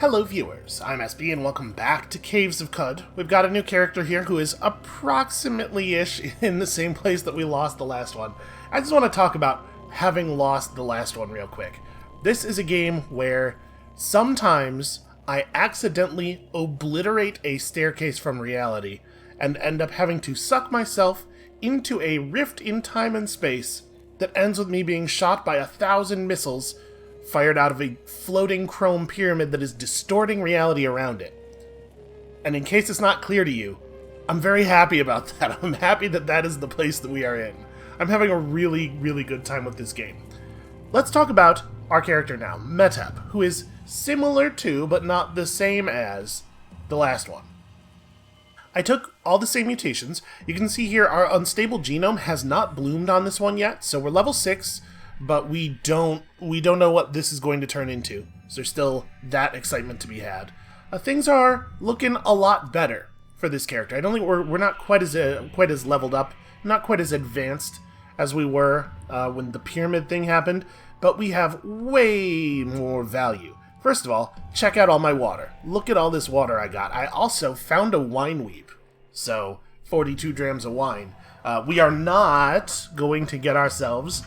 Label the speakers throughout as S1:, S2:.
S1: Hello viewers, I'm SB and welcome back to Caves of Cud. We've got a new character here who is approximately-ish in the same place that we lost the last one. I just want to talk about having lost the last one real quick. This is a game where sometimes I accidentally obliterate a staircase from reality and end up having to suck myself into a rift in time and space that ends with me being shot by 1,000 missiles fired out of a floating chrome pyramid that is distorting reality around it. And in case it's not clear to you, I'm very happy about that. I'm happy that that is the place that we are in. I'm having a really, really good time with this game. Let's talk about our character now, Metep, who is similar to, but not the same as, the last one. I took all the same mutations. You can see here our unstable genome has not bloomed on this one yet, so we're level 6, but we don't know what this is going to turn into. So there's still that excitement to be had. Things are looking a lot better for this character. I don't think we're not quite as leveled up, not quite as advanced as we were when the pyramid thing happened, but we have way more value. First of all, check out all my water. Look at all this water I got. I also found a wine weep, so 42 drams of wine. We are not going to get ourselves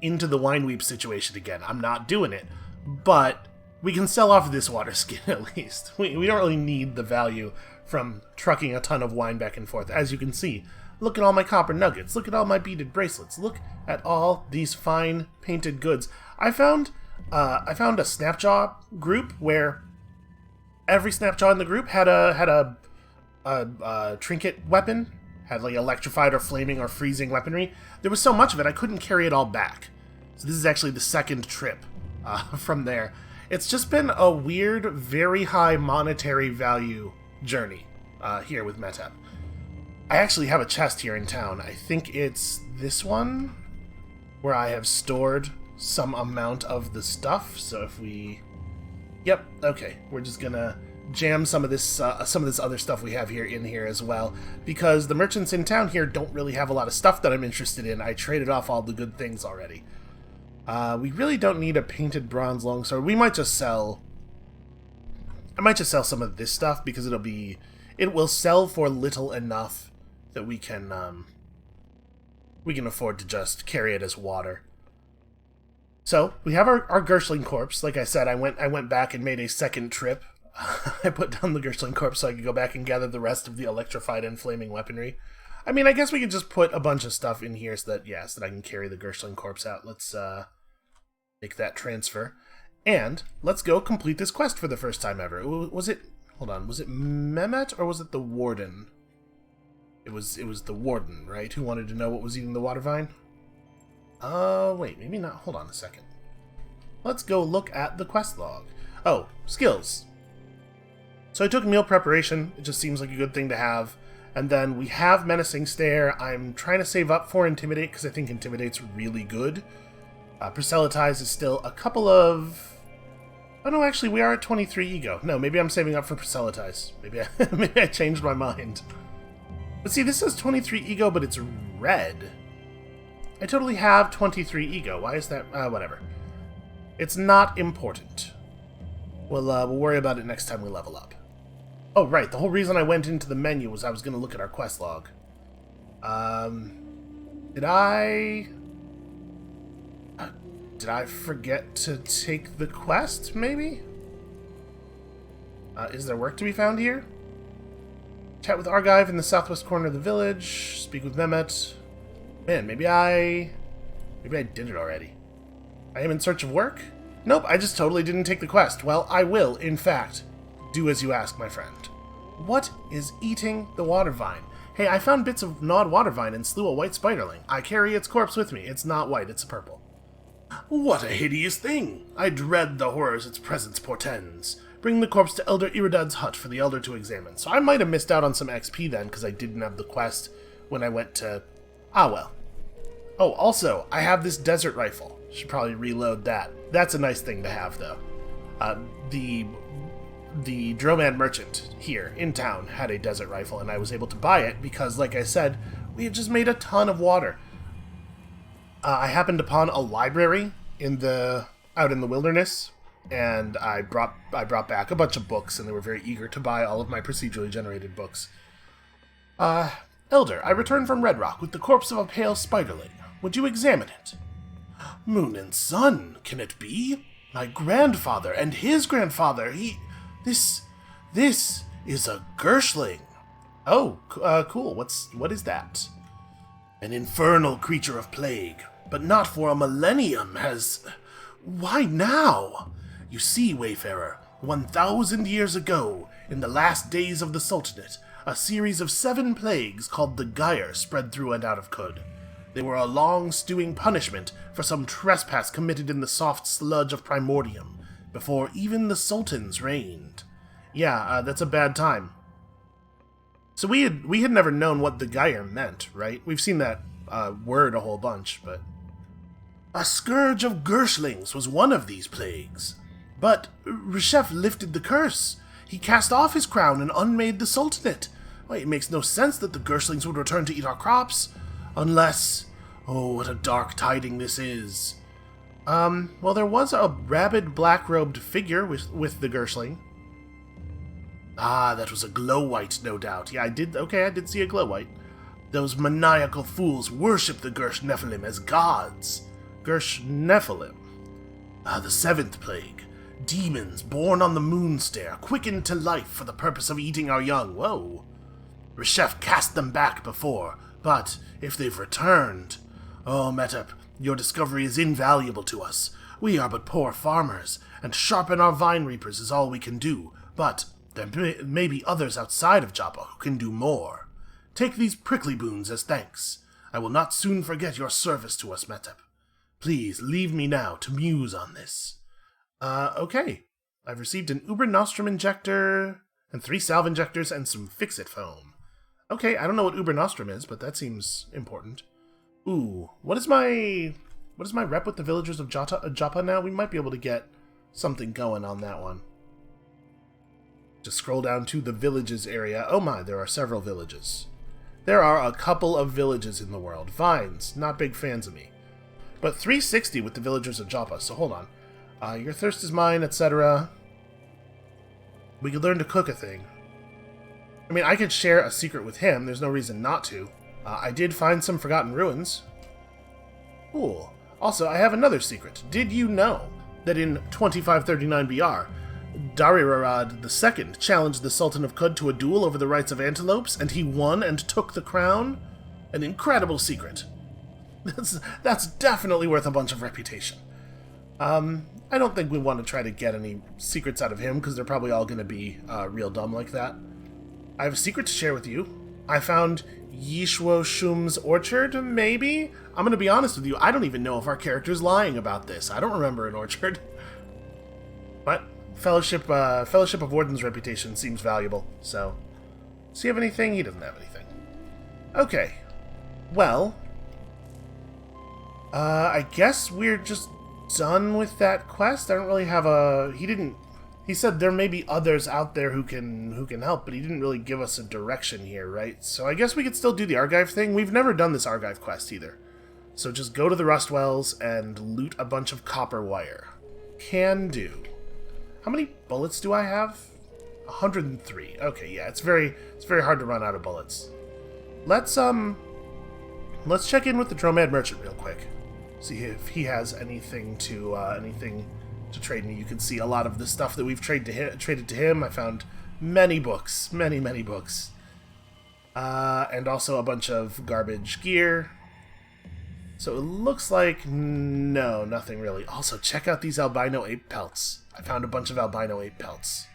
S1: into the wine weep situation again. I'm not doing it, but we can sell off this water skin at least. We don't really need the value from trucking a ton of wine back and forth. As you can see, look at all my copper nuggets, look at all my beaded bracelets, look at all these fine painted goods. I found a Snapjaw group where every Snapjaw in the group had a trinket weapon, had like electrified or flaming or freezing weaponry. There was so much of it I couldn't carry it all back. So this is actually the second trip from there. It's just been a weird, very high monetary value journey here with Metep. I actually have a chest here in town. I think it's this one where I have stored some amount of the stuff. So if we... Yep, okay. We're just gonna jam some of this other stuff we have here in here as well, because the merchants in town here don't really have a lot of stuff that I'm interested in. I traded off all the good things already. We really don't need a painted bronze longsword. I might just sell some of this stuff because it will sell for little enough that we can afford to just carry it as water. So we have our Gershling corpse. Like I said, I went back and made a second trip. I put down the Gershling corpse so I could go back and gather the rest of the electrified and flaming weaponry. I mean, I guess we could just put a bunch of stuff in here so that I can carry the Gershling corpse out. Let's make that transfer. And let's go complete this quest for the first time ever. Was it Mehmet or was it the Warden? It was the Warden, right? Who wanted to know what was eating the water vine? Wait, maybe not. Hold on a second. Let's go look at the quest log. Oh, skills. So I took meal preparation. It just seems like a good thing to have. And then we have Menacing Stare. I'm trying to save up for Intimidate because I think Intimidate's really good. Proselytize is still a couple of... Oh no, actually we are at 23 ego. No, maybe I'm saving up for Proselytize. Maybe I changed my mind. But see, this says 23 ego, but it's red. I totally have 23 ego. Why is that? Whatever. It's not important. We'll worry about it next time we level up. Oh, right. The whole reason I went into the menu was I was going to look at our quest log. Did I forget to take the quest, maybe? Is there work to be found here? Chat with Argive in the southwest corner of the village. Speak with Mehmet. Man, maybe I did it already. I am in search of work? Nope, I just totally didn't take the quest. Well, I will, in fact, do as you ask, my friend. What is eating the water vine? Hey, I found bits of gnawed water vine and slew a white spiderling. I carry its corpse with me. It's not white, it's purple. What a hideous thing! I dread the horrors its presence portends. Bring the corpse to Elder Iridad's hut for the Elder to examine. So I might have missed out on some XP then, because I didn't have the quest when I went to... Ah, well. Oh, also, I have this desert rifle. Should probably reload that. That's a nice thing to have, though. The Droman merchant here in town had a desert rifle, and I was able to buy it because, like I said, we had just made a ton of water. I happened upon a library out in the wilderness and I brought back a bunch of books, and they were very eager to buy all of my procedurally generated books. Elder, I returned from Red Rock with the corpse of a pale spiderling. Would you examine it? Moon and Sun, can it be? My grandfather and his grandfather, This is a Gershling. Oh, cool. What is that? An infernal creature of plague, but not for a millennium has... Why now? You see, Wayfarer, 1,000 years ago, in the last days of the Sultanate, a series of 7 plagues called the Gyre spread through and out of Khud. They were a long stewing punishment for some trespass committed in the soft sludge of Primordium, before even the Sultans reigned. Yeah, that's a bad time. So we had never known what the Gyre meant, right? We've seen that word a whole bunch, but... A scourge of Gershlings was one of these plagues. But Reshef lifted the curse. He cast off his crown and unmade the Sultanate. Well, it makes no sense that the Gershlings would return to eat our crops. Unless... Oh, what a dark tiding this is. Well, there was a rabid black-robed figure with the Gershling. Ah, that was a glow-white, no doubt. Yeah, I did see a glow-white. Those maniacal fools worship the Gersh Nephilim as gods. Gersh Nephilim. Ah, the 7th plague. Demons born on the moonstair, quickened to life for the purpose of eating our young. Whoa. Reshef cast them back before, but if they've returned... Oh, Metep, your discovery is invaluable to us. We are but poor farmers, and sharpen our vine reapers is all we can do, but there may be others outside of Joppa who can do more. Take these prickly boons as thanks. I will not soon forget your service to us, Metep. Please, leave me now to muse on this. Okay. I've received an Uber Nostrum injector, and 3 salve injectors, and some Fix-It foam. Okay, I don't know what Uber Nostrum is, but that seems important. Ooh, what is my rep with the villagers of Joppa now? We might be able to get something going on that one. Just scroll down to the villages area. Oh my, there are several villages. There are a couple of villages in the world. Vines, not big fans of me. But 360 with the villagers of Joppa, so hold on. Your thirst is mine, etc. We could learn to cook a thing. I mean, I could share a secret with him. There's no reason not to. I did find some forgotten ruins. Cool. Also, I have another secret. Did you know that in 2539 BR, Darirarad II challenged the Sultan of Khud to a duel over the rights of antelopes, and he won and took the crown? An incredible secret. That's definitely worth a bunch of reputation. I don't think we want to try to get any secrets out of him, because they're probably all going to be real dumb like that. I have a secret to share with you. I found Yishwo Shum's orchard, maybe? I'm going to be honest with you, I don't even know if our character's lying about this. I don't remember an orchard. But Fellowship of Warden's reputation seems valuable, so... Does he have anything? He doesn't have anything. Okay. Well... I guess we're just done with that quest. I don't really have a... He said there may be others out there who can help, but he didn't really give us a direction here, right? So I guess we could still do the Argive thing. We've never done this Argive quest either. So just go to the Rustwells and loot a bunch of copper wire. Can do. How many bullets do I have? 103. Okay, yeah, it's very hard to run out of bullets. Let's check in with the Dromad Merchant real quick. See if he has anything to trade me. You can see a lot of the stuff that we've traded to him. I found many books, many books, and also a bunch of garbage gear. So it looks like no, nothing really. Also, check out these albino ape pelts. I found a bunch of albino ape pelts.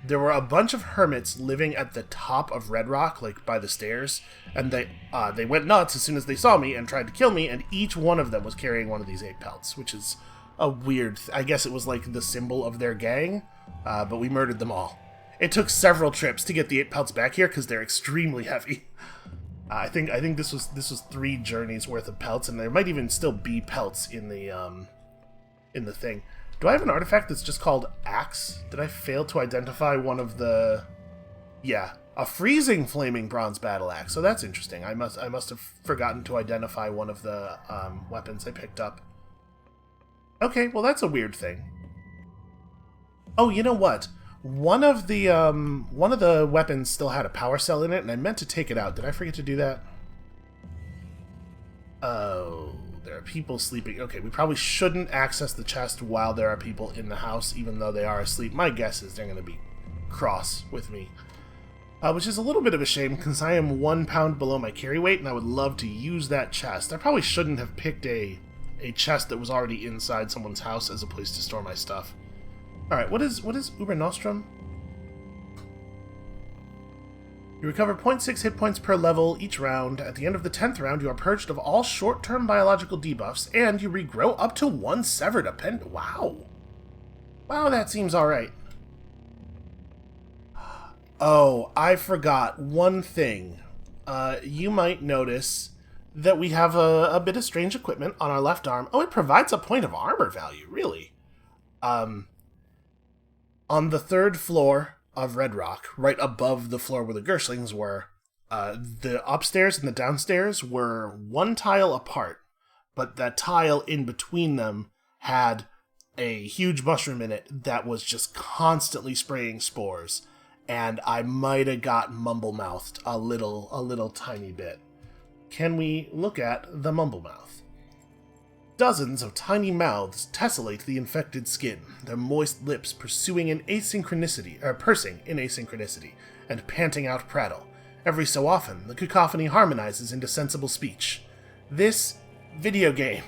S1: There were a bunch of hermits living at the top of Red Rock, like by the stairs, and they went nuts as soon as they saw me and tried to kill me, and each one of them was carrying one of these ape pelts, which is a weird... I guess it was like the symbol of their gang, but we murdered them all. It took several trips to get the ape pelts back here because they're extremely heavy. I think this was 3 journeys worth of pelts, and there might even still be pelts in the thing. Do I have an artifact that's just called Axe? Did I fail to identify one of the... Yeah, a freezing flaming bronze battle axe. So that's interesting. I must have forgotten to identify one of the weapons I picked up. Okay, well that's a weird thing. Oh, you know what? One of the weapons still had a power cell in it, and I meant to take it out. Did I forget to do that? Oh, there are people sleeping. Okay, we probably shouldn't access the chest while there are people in the house, even though they are asleep. My guess is they're going to be cross with me. Which is a little bit of a shame, because I am 1 pound below my carry weight, and I would love to use that chest. I probably shouldn't have picked a chest that was already inside someone's house as a place to store my stuff. Alright, what is Uber Nostrum? You recover 0.6 hit points per level each round. At the end of the 10th round, you are purged of all short-term biological debuffs, and you regrow up to 1 severed append. Wow. Wow, that seems alright. Oh, I forgot one thing. You might notice that we have a bit of strange equipment on our left arm. Oh, it provides a point of armor value, really. On the 3rd floor of Red Rock, right above the floor where the Gershlings were, the upstairs and the downstairs were 1 tile apart, but that tile in between them had a huge mushroom in it that was just constantly spraying spores. And I might have got mumble-mouthed a little tiny bit. Can we look at the mumble-mouth? Dozens of tiny mouths tessellate the infected skin, their moist lips pursing in asynchronicity, and panting out prattle. Every so often, the cacophony harmonizes into sensible speech. This video game.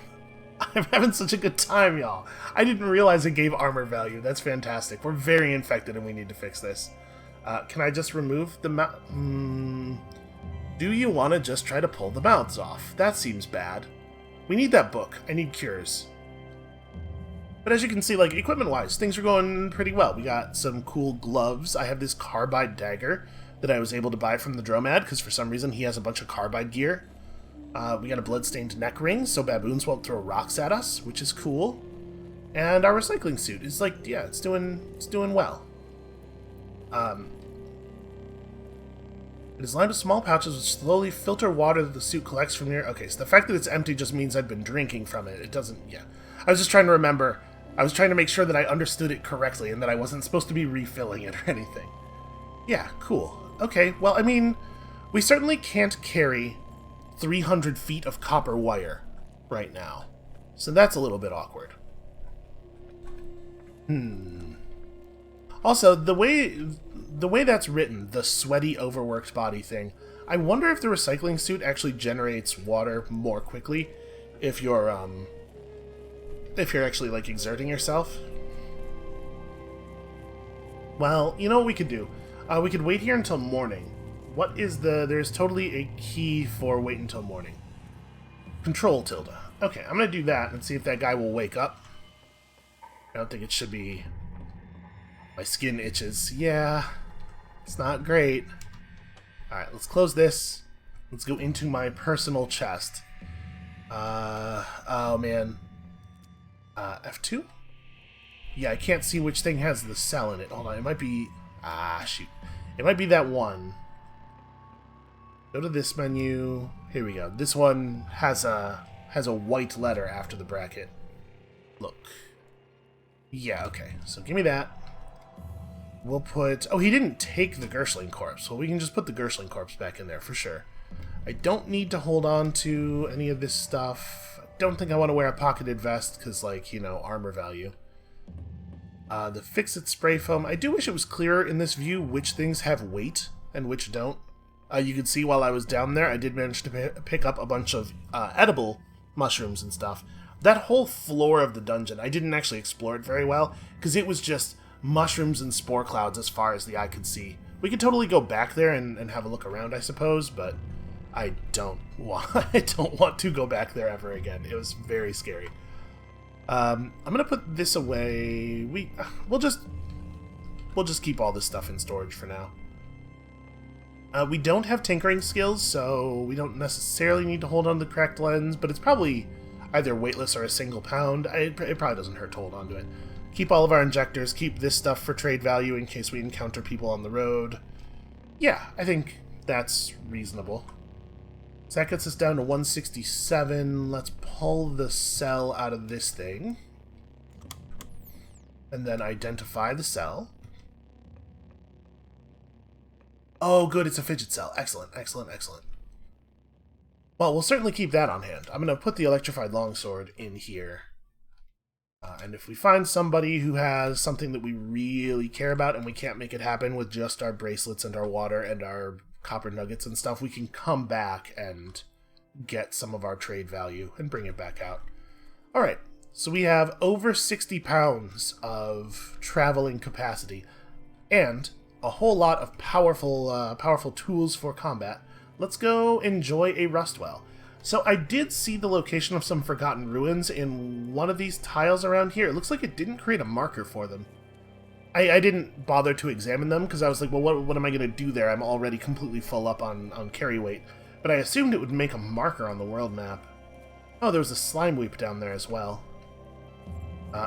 S1: I'm having such a good time, y'all. I didn't realize it gave armor value. That's fantastic. We're very infected and we need to fix this. Can I just remove the mouth? Do you want to just try to pull the mouths off? That seems bad. We need that book. I need cures. But as you can see, like, equipment-wise, things are going pretty well. We got some cool gloves. I have this carbide dagger that I was able to buy from the Dromad, because for some reason he has a bunch of carbide gear. We got a blood-stained neck ring, so baboons won't throw rocks at us, which is cool. And our recycling suit is like, yeah, it's doing well. It is lined with small pouches which slowly filter water that the suit collects from your... Okay, so the fact that it's empty just means I've been drinking from it. It doesn't... Yeah. I was just trying to remember. I was trying to make sure that I understood it correctly and that I wasn't supposed to be refilling it or anything. Yeah, cool. Okay, well, I mean, we certainly can't carry 300 feet of copper wire right now. So that's a little bit awkward. Also, the way that's written, the sweaty, overworked body thing, I wonder if the recycling suit actually generates water more quickly if you're actually, like, exerting yourself. Well, you know what we could do? We could wait here until morning. What is there's totally a key for wait until morning. Control tilde. Okay, I'm gonna do that and see if that guy will wake up. I don't think it should be... My skin itches. Yeah, it's not great. Alright, let's close this. Let's go into my personal chest. Oh man. F2? Yeah, I can't see which thing has the cell in it. Hold on, it might be... Ah, shoot. It might be that one. Go to this menu. Here we go. This one has a white letter after the bracket. Look. Yeah, okay. So give me that. We'll put... Oh, he didn't take the Gershling corpse. Well, we can just put the Gershling corpse back in there for sure. I don't need to hold on to any of this stuff. I don't think I want to wear a pocketed vest because, like, you know, armor value. The Fix-It spray foam. I do wish it was clearer in this view which things have weight and which don't. You can see while I was down there, I did manage to pick up a bunch of edible mushrooms and stuff. That whole floor of the dungeon, I didn't actually explore it very well because it was just mushrooms and spore clouds as far as the eye could see. We could totally go back there and have a look around, I suppose, but I don't want to go back there ever again. It was very scary. I'm gonna put this away. We'll just keep all this stuff in storage for now. We don't have tinkering skills, so we don't necessarily need to hold on to the cracked lens, but it's probably either weightless or a single pound. It probably doesn't hurt to hold on to it. Keep all of our injectors, keep this stuff for trade value in case we encounter people on the road. Yeah, I think that's reasonable. So that gets us down to 167. Let's pull the cell out of this thing. And then identify the cell. Oh, good, it's a fidget cell. Excellent, excellent, excellent. Well, we'll certainly keep that on hand. I'm going to put the electrified longsword in here. And if we find somebody who has something that we really care about and we can't make it happen with just our bracelets and our water and our copper nuggets and stuff, we can come back and get some of our trade value and bring it back out. Alright, so we have over 60 pounds of traveling capacity and a whole lot of powerful tools for combat. Let's go enjoy a rust well. So I did see the location of some forgotten ruins in one of these tiles around here. It looks like it didn't create a marker for them. I didn't bother to examine them because I was like, well, what am I going to do there? I'm already completely full up on carry weight. But I assumed it would make a marker on the world map. Oh, there was a slime weep down there as well.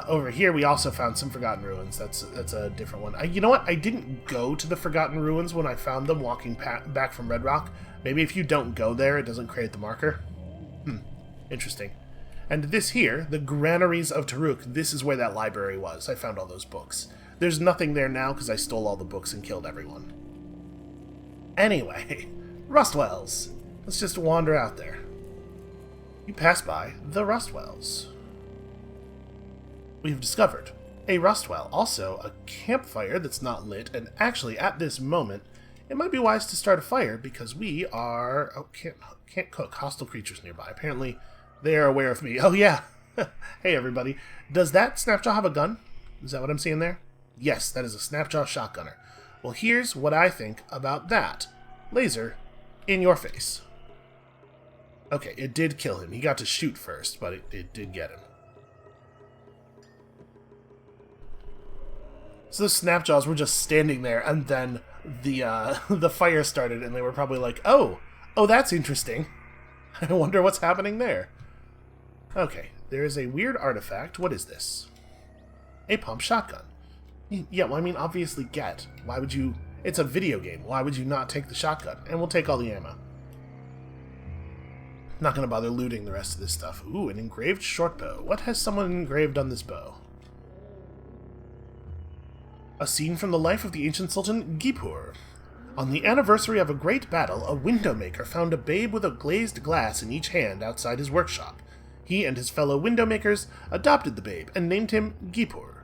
S1: Over here, we also found some Forgotten Ruins. That's a different one. You know what? I didn't go to the Forgotten Ruins when I found them walking back from Red Rock. Maybe if you don't go there, it doesn't create the marker. Interesting. And this here, the Granaries of Taruk, this is where that library was. I found all those books. There's nothing there now because I stole all the books and killed everyone. Anyway, Rustwells. Let's just wander out there. You pass by the Rustwells. We've discovered a rustwell, also a campfire that's not lit, and actually at this moment it might be wise to start a fire because we are... oh, can't cook. Hostile creatures nearby. Apparently they are aware of me. Oh yeah. Hey everybody. Does that Snapjaw have a gun? Is that what I'm seeing there? Yes, that is a Snapjaw shotgunner. Well, here's what I think about that. Laser in your face. Okay, it did kill him. He got to shoot first, but it did get him. So the Snapjaws were just standing there, and then the fire started, and they were probably like, oh, that's interesting. I wonder what's happening there. Okay, there is a weird artifact. What is this? A pump shotgun. Yeah, well, I mean, obviously get. Why would you... It's a video game. Why would you not take the shotgun? And we'll take all the ammo. Not going to bother looting the rest of this stuff. Ooh, an engraved short bow. What has someone engraved on this bow? A scene from the life of the ancient Sultan Gipur. On the anniversary of a great battle, a window maker found a babe with a glazed glass in each hand outside his workshop. He and his fellow window makers adopted the babe and named him Gipur.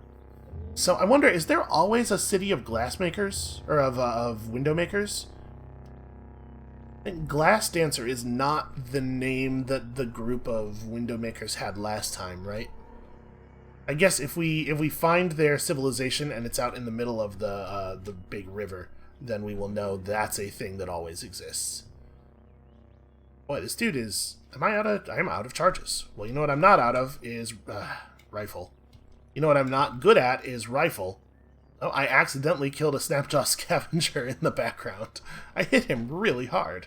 S1: So I wonder, is there always a city of glass makers? Or of window makers? I think Glass Dancer is not the name that the group of window makers had last time, right? I guess if we find their civilization and it's out in the middle of the big river, then we will know that's a thing that always exists. Boy, this dude is... I'm out of charges. Well, you know what I'm not out of is rifle. You know what I'm not good at is rifle. Oh, I accidentally killed a Snapjaw scavenger in the background. I hit him really hard.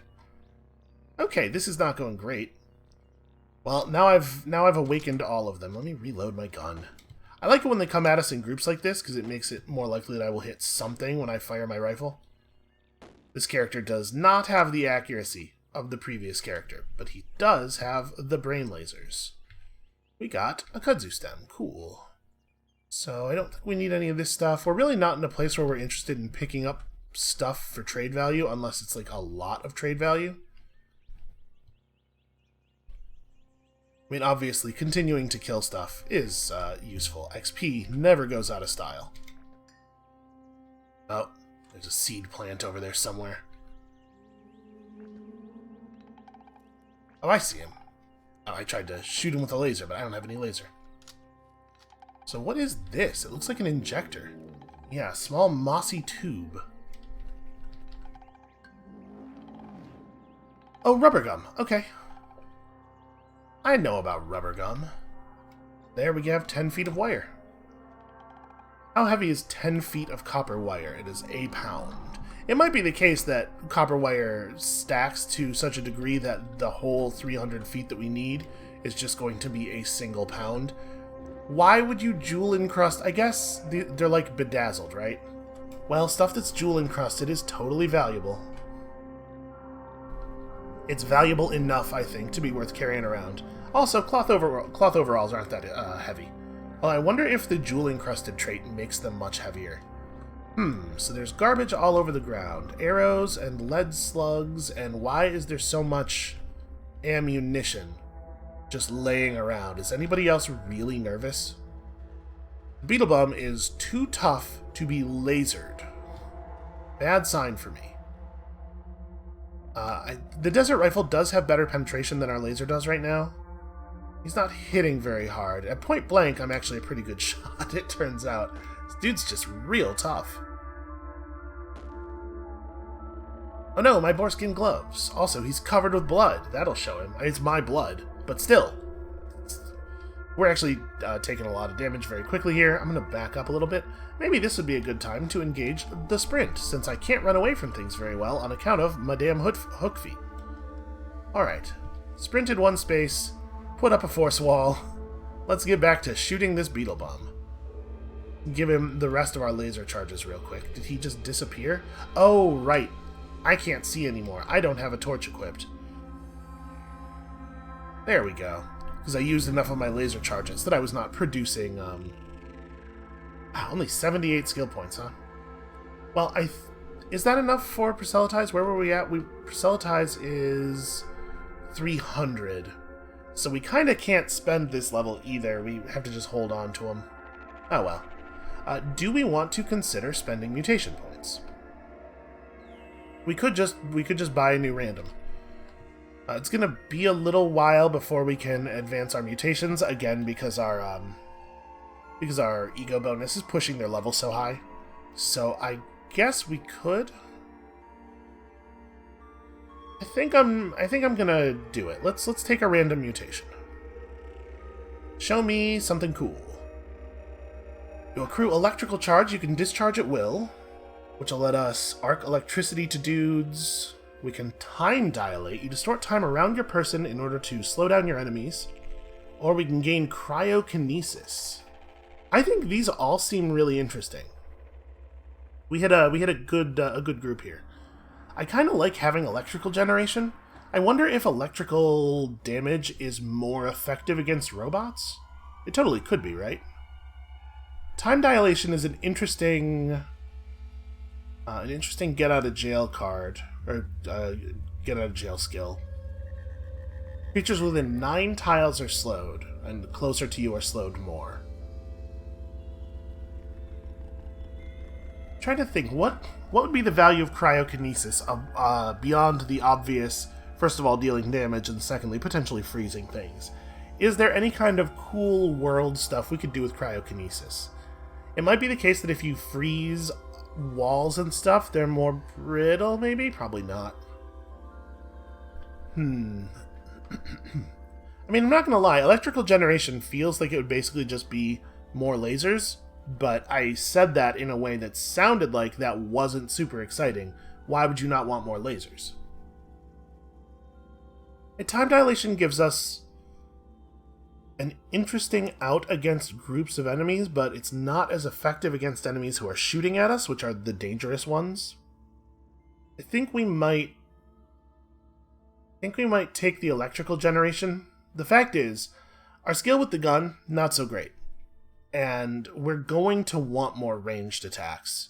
S1: Okay, this is not going great. Well, now I've awakened all of them. Let me reload my gun. I like it when they come at us in groups like this, because it makes it more likely that I will hit something when I fire my rifle. This character does not have the accuracy of the previous character, but he does have the brain lasers. We got a kudzu stem. Cool. So I don't think we need any of this stuff. We're really not in a place where we're interested in picking up stuff for trade value, unless it's like a lot of trade value. I mean, obviously, continuing to kill stuff is useful. XP never goes out of style. Oh, there's a seed plant over there somewhere. Oh, I see him. Oh, I tried to shoot him with a laser, but I don't have any laser. So what is this? It looks like an injector. Yeah, a small mossy tube. Oh, rubber gum. Okay. I know about rubber gum. There we have 10 feet of wire. How heavy is 10 feet of copper wire? It is a pound. It might be the case that copper wire stacks to such a degree that the whole 300 feet that we need is just going to be a single pound. Why would you jewel encrust? I guess they're like bedazzled, right? Well, stuff that's jewel encrusted is totally valuable. It's valuable enough, I think, to be worth carrying around. Also, cloth overalls aren't that heavy. Well, I wonder if the jewel-encrusted trait makes them much heavier. So there's garbage all over the ground. Arrows and lead slugs, and why is there so much ammunition just laying around? Is anybody else really nervous? Beetlebum is too tough to be lasered. Bad sign for me. The desert rifle does have better penetration than our laser does right now. He's not hitting very hard. At point blank, I'm actually a pretty good shot, it turns out. This dude's just real tough. Oh no, my boarskin gloves. Also, he's covered with blood. That'll show him. It's my blood, but still. We're actually taking a lot of damage very quickly here. I'm going to back up a little bit. Maybe this would be a good time to engage the sprint, since I can't run away from things very well on account of Madame Hook Feet. Alright. Sprinted one space, put up a force wall. Let's get back to shooting this Beetlebum. Give him the rest of our laser charges real quick. Did he just disappear? Oh, right. I can't see anymore. I don't have a torch equipped. There we go. Because I used enough of my laser charges that I was not producing, only 78 skill points, huh? Well, is that enough for Proselytize? Where were we at? Proselytize is 300. So we kind of can't spend this level either. We have to just hold on to them. Oh well. Do we want to consider spending mutation points? We could just buy a new random. It's gonna be a little while before we can advance our mutations again because our ego bonus is pushing their level so high. So I guess we could. I think I'm gonna do it. Let's take a random mutation. Show me something cool. You accrue electrical charge. You can discharge at will, which will let us arc electricity to dudes. We can time dilate. You distort time around your person in order to slow down your enemies. Or we can gain cryokinesis. I think these all seem really interesting. We had a good group here. I kind of like having electrical generation. I wonder if electrical damage is more effective against robots? It totally could be, right? Time dilation is an interesting get out of jail card, or get out of jail skill. Creatures within 9 tiles are slowed, and closer to you are slowed more. I'm trying to think, what would be the value of cryokinesis beyond the obvious, first of all, dealing damage, and secondly, potentially freezing things? Is there any kind of cool world stuff we could do with cryokinesis? It might be the case that if you freeze walls and stuff, they're more brittle, maybe? Probably not. I mean, I'm not gonna lie, electrical generation feels like it would basically just be more lasers, but I said that in a way that sounded like that wasn't super exciting. Why would you not want more lasers? Time dilation gives us an interesting out against groups of enemies, but it's not as effective against enemies who are shooting at us, which are the dangerous ones. I think we might take the electrical generation. The fact is, our skill with the gun, not so great. And we're going to want more ranged attacks.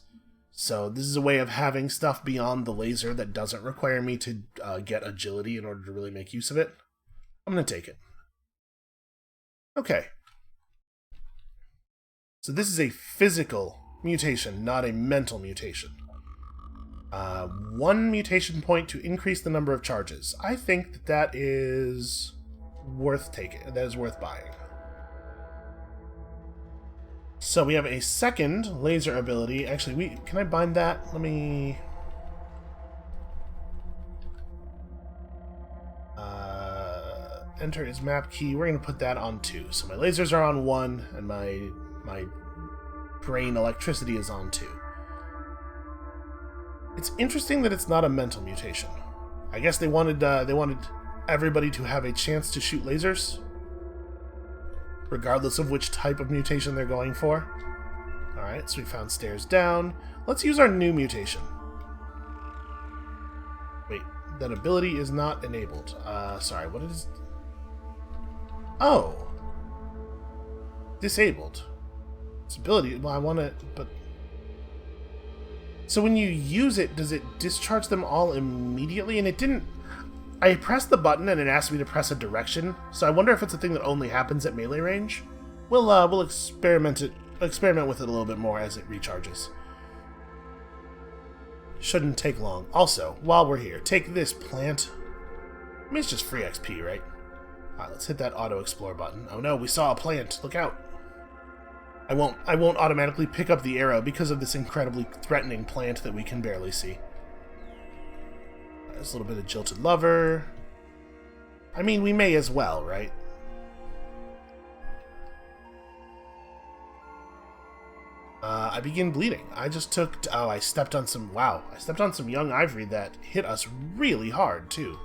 S1: So this is a way of having stuff beyond the laser that doesn't require me to get agility in order to really make use of it. I'm going to take it. Okay. So this is a physical mutation, not a mental mutation. 1 mutation point to increase the number of charges. I think that is worth taking. That is worth buying. So we have a second laser ability. Actually, can I bind that? Let me... enter his map key. We're going to put that on 2. So my lasers are on 1, and my brain electricity is on 2. It's interesting that it's not a mental mutation. I guess they wanted everybody to have a chance to shoot lasers, regardless of which type of mutation they're going for. Alright, so we found stairs down. Let's use our new mutation. Wait, that ability is not enabled. Sorry, what is... Oh! Disabled. Its ability... Well, I want to... But... So when you use it, does it discharge them all immediately? And it didn't... I pressed the button and it asked me to press a direction, so I wonder if it's a thing that only happens at melee range. We'll experiment with it a little bit more as it recharges. Shouldn't take long. Also, while we're here, take this plant. I mean, it's just free XP, right? Alright, let's hit that auto-explore button. Oh no, we saw a plant. Look out. I won't automatically pick up the arrow because of this incredibly threatening plant that we can barely see. There's a little bit of Jilted Lover. I mean, we may as well, right? I begin bleeding. I just took... Oh, I stepped on some... Wow. I stepped on some young ivory that hit us really hard, too.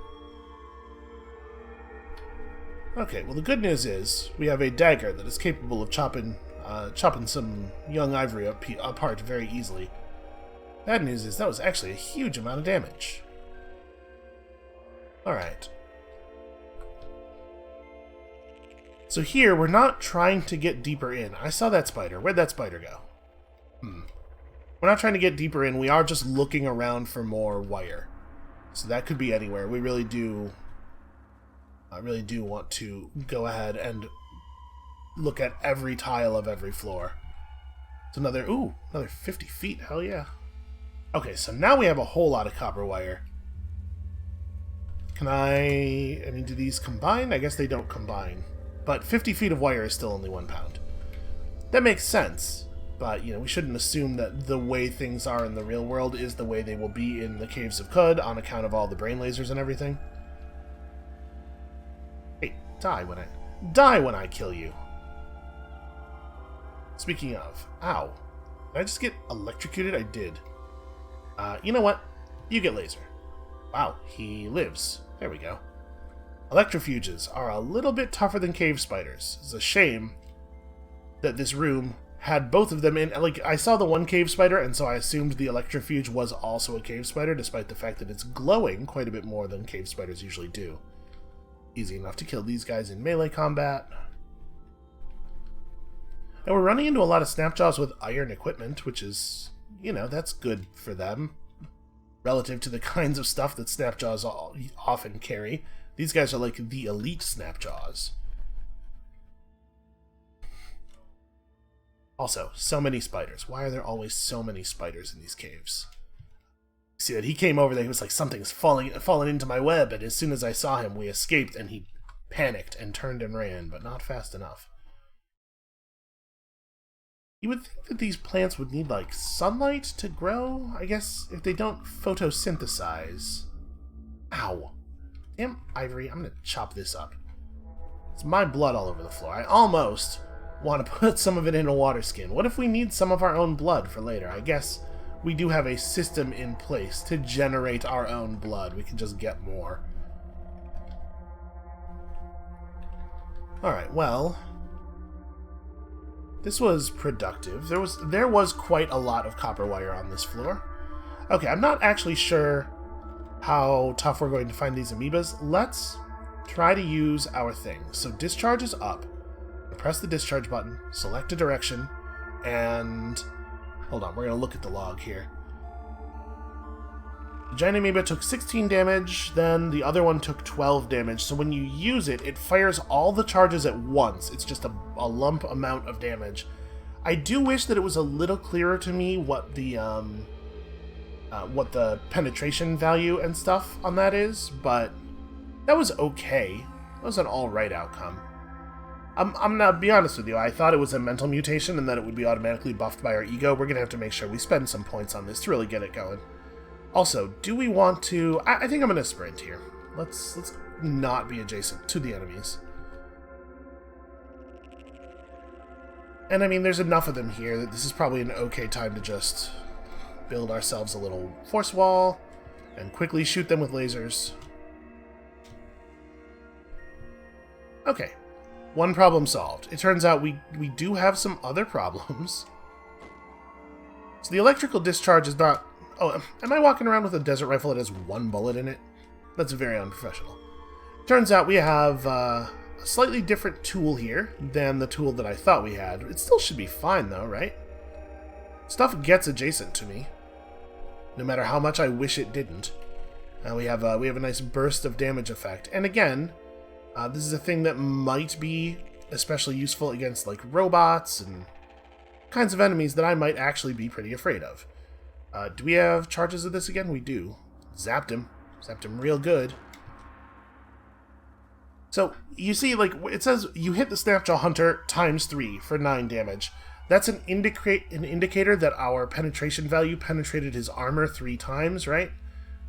S1: Okay, well, the good news is we have a dagger that is capable of chopping some young ivory apart very easily. Bad news is that was actually a huge amount of damage. Alright. So here, we're not trying to get deeper in. I saw that spider. Where'd that spider go? We're not trying to get deeper in. We are just looking around for more wire. So that could be anywhere. We really do... I really do want to go ahead and look at every tile of every floor. It's another 50 feet. Hell yeah. Okay, so now we have a whole lot of copper wire. Can I mean, do these combine? I guess they don't combine. But 50 feet of wire is still only 1 pound. That makes sense. But, you know, we shouldn't assume that the way things are in the real world is the way they will be in the Caves of Cud on account of all the brain lasers and everything. Hey, die when I kill you. Speaking of, ow. Did I just get electrocuted? I did. You know what? You get laser. Wow, he lives. There we go. Electrofuges are a little bit tougher than cave spiders. It's a shame that this room had both of them in. Like, I saw the one cave spider, and so I assumed the electrofuge was also a cave spider, despite the fact that it's glowing quite a bit more than cave spiders usually do. Easy enough to kill these guys in melee combat. And we're running into a lot of snapjaws with iron equipment, which is, you know, that's good for them. Relative to the kinds of stuff that snapjaws often carry. These guys are like the elite snapjaws. Also, so many spiders. Why are there always so many spiders in these caves? See that he came over there, he was like, something's fallen into my web, and as soon as I saw him, we escaped, and he panicked and turned and ran, but not fast enough. You would think that these plants would need, like, sunlight to grow? I guess if they don't photosynthesize. Ow. Damn ivory, I'm gonna chop this up. It's my blood all over the floor. I almost want to put some of it in a water skin. What if we need some of our own blood for later? I guess we do have a system in place to generate our own blood. We can just get more. Alright, well... this was productive. There was quite a lot of copper wire on this floor. Okay, I'm not actually sure how tough we're going to find these amoebas. Let's try to use our thing. So discharge is up. Press the discharge button, select a direction, and... hold on, we're going to look at the log here. The giant amoeba took 16 damage, then the other one took 12 damage, so when you use it, it fires all the charges at once. It's just a lump amount of damage. I do wish that it was a little clearer to me what the penetration value and stuff on that is, but that was okay. That was an alright outcome. I'm gonna be honest with you, I thought it was a mental mutation and that it would be automatically buffed by our ego. We're gonna have to make sure we spend some points on this to really get it going. Also, do we want to... I think I'm gonna sprint here. Let's not be adjacent to the enemies. And I mean, there's enough of them here that this is probably an okay time to just build ourselves a little force wall and quickly shoot them with lasers. Okay. One problem solved. It turns out we do have some other problems. So the electrical discharge is not... oh, am I walking around with a desert rifle that has one bullet in it? That's very unprofessional. Turns out we have a a slightly different tool here than the tool that I thought we had. It still should be fine, though, right? Stuff gets adjacent to me, no matter how much I wish it didn't. We have a nice burst of damage effect. And again, this is a thing that might be especially useful against, like, robots and kinds of enemies that I might actually be pretty afraid of. Do we have charges of this again? We do. Zapped him. Zapped him real good. So, you see, like, it says you hit the Snapjaw Hunter ×3 for 9 damage. That's an indicator that our penetration value penetrated his armor 3 times, right?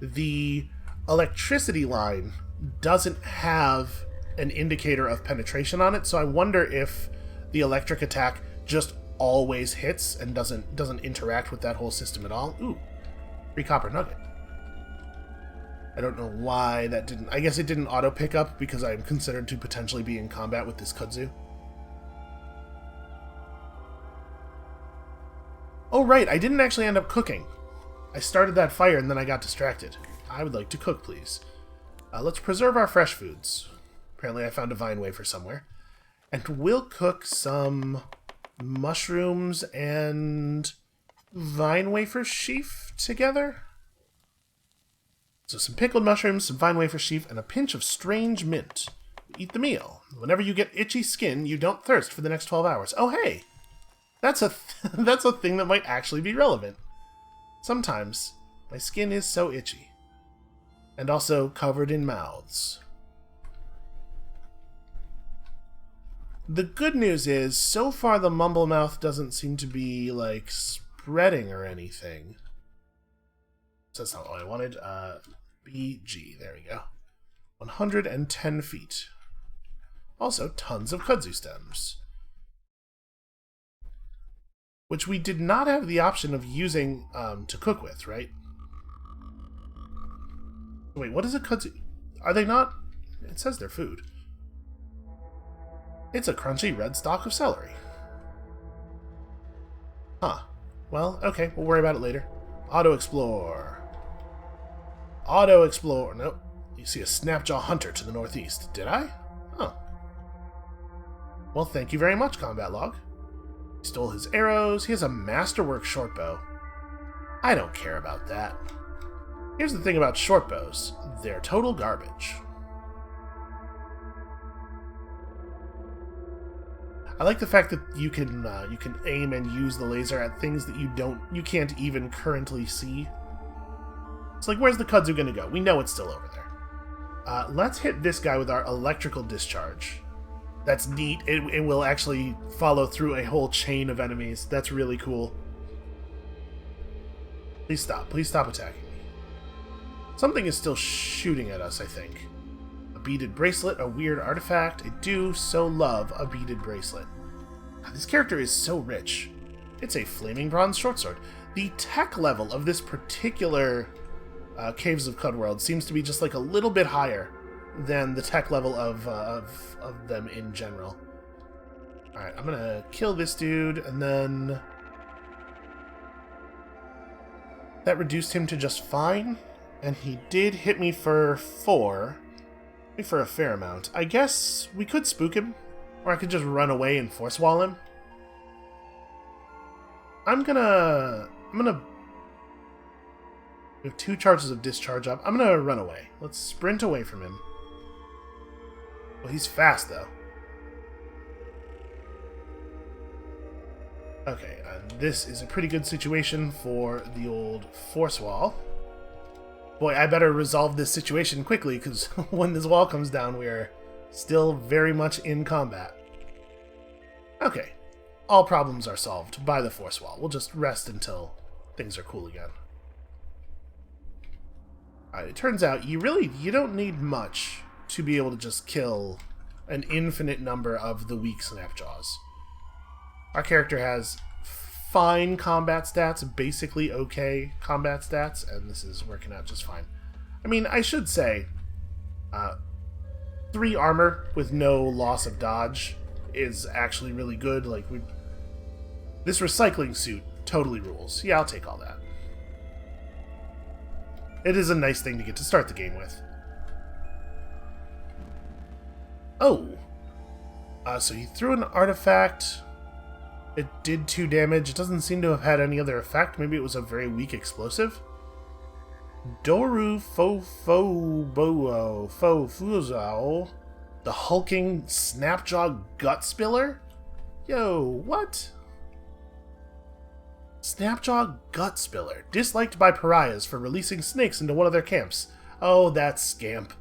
S1: The electricity line doesn't have an indicator of penetration on it, so I wonder if the electric attack just always hits and doesn't interact with that whole system at all. Ooh, free copper nugget. I don't know why that didn't... I guess it didn't auto pick up because I'm considered to potentially be in combat with this kudzu. Oh, right, I didn't actually end up cooking. I started that fire and then I got distracted. I would like to cook, please. Let's preserve our fresh foods. Apparently I found a vine wafer somewhere. And we'll cook some mushrooms and vine wafer sheaf together. So some pickled mushrooms, some vine wafer sheaf, and a pinch of strange mint. Eat the meal. Whenever you get itchy skin, you don't thirst for the next 12 hours. Oh, hey! That's a thing that might actually be relevant. Sometimes my skin is so itchy. And also covered in mouths. The good news is, so far the mumble mouth doesn't seem to be, like, spreading or anything. So that's not what I wanted. BG, there we go. 110 feet. Also, tons of kudzu stems. Which we did not have the option of using to cook with, right? Wait, what is a kudzu? Are they not? It says they're food. It's a crunchy red stalk of celery. Huh. Well, okay, we'll worry about it later. Auto-explore. Auto-explore. Nope. You see a Snapjaw Hunter to the northeast. Did I? Oh. Well, thank you very much, combat log. He stole his arrows. He has a masterwork shortbow. I don't care about that. Here's the thing about shortbows. They're total garbage. I like the fact that you can aim and use the laser at things that you can't even currently see. It's like, where's the kudzu gonna go? We know it's still over there. Let's hit this guy with our electrical discharge. That's neat. It will actually follow through a whole chain of enemies. That's really cool. Please stop. Please stop attacking me. Something is still shooting at us, I think. A beaded bracelet, a weird artifact. I do so love a beaded bracelet. This character is so rich. It's a flaming bronze shortsword. The tech level of this particular Caves of Cud world seems to be just like a little bit higher than the tech level of them in general. Alright, I'm gonna kill this dude, and then... That reduced him to just fine, and he did hit me for 4. For a fair amount. I guess we could spook him, or I could just run away and force wall him. I'm gonna... We have 2 charges of discharge up. I'm gonna run away. Let's sprint away from him. Well, he's fast, though. Okay, this is a pretty good situation for the old force wall. Boy, I better resolve this situation quickly, because when this wall comes down, we are still very much in combat. Okay, all problems are solved by the force wall. We'll just rest until things are cool again. Alright, it turns out you don't need much to be able to just kill an infinite number of the weak Snapjaws. Our character has fine combat stats, basically okay combat stats, and this is working out just fine. I mean, I should say, 3 armor with no loss of dodge is actually really good. Like, this recycling suit totally rules. Yeah, I'll take all that. It is a nice thing to get to start the game with. Oh, So he threw an artifact. It did 2 damage. It doesn't seem to have had any other effect. Maybe it was a very weak explosive. Doru Fofuzao, the hulking Snapjaw Gut Spiller? Yo, what? Snapjaw Gut Spiller, disliked by pariahs for releasing snakes into one of their camps. Oh, that scamp.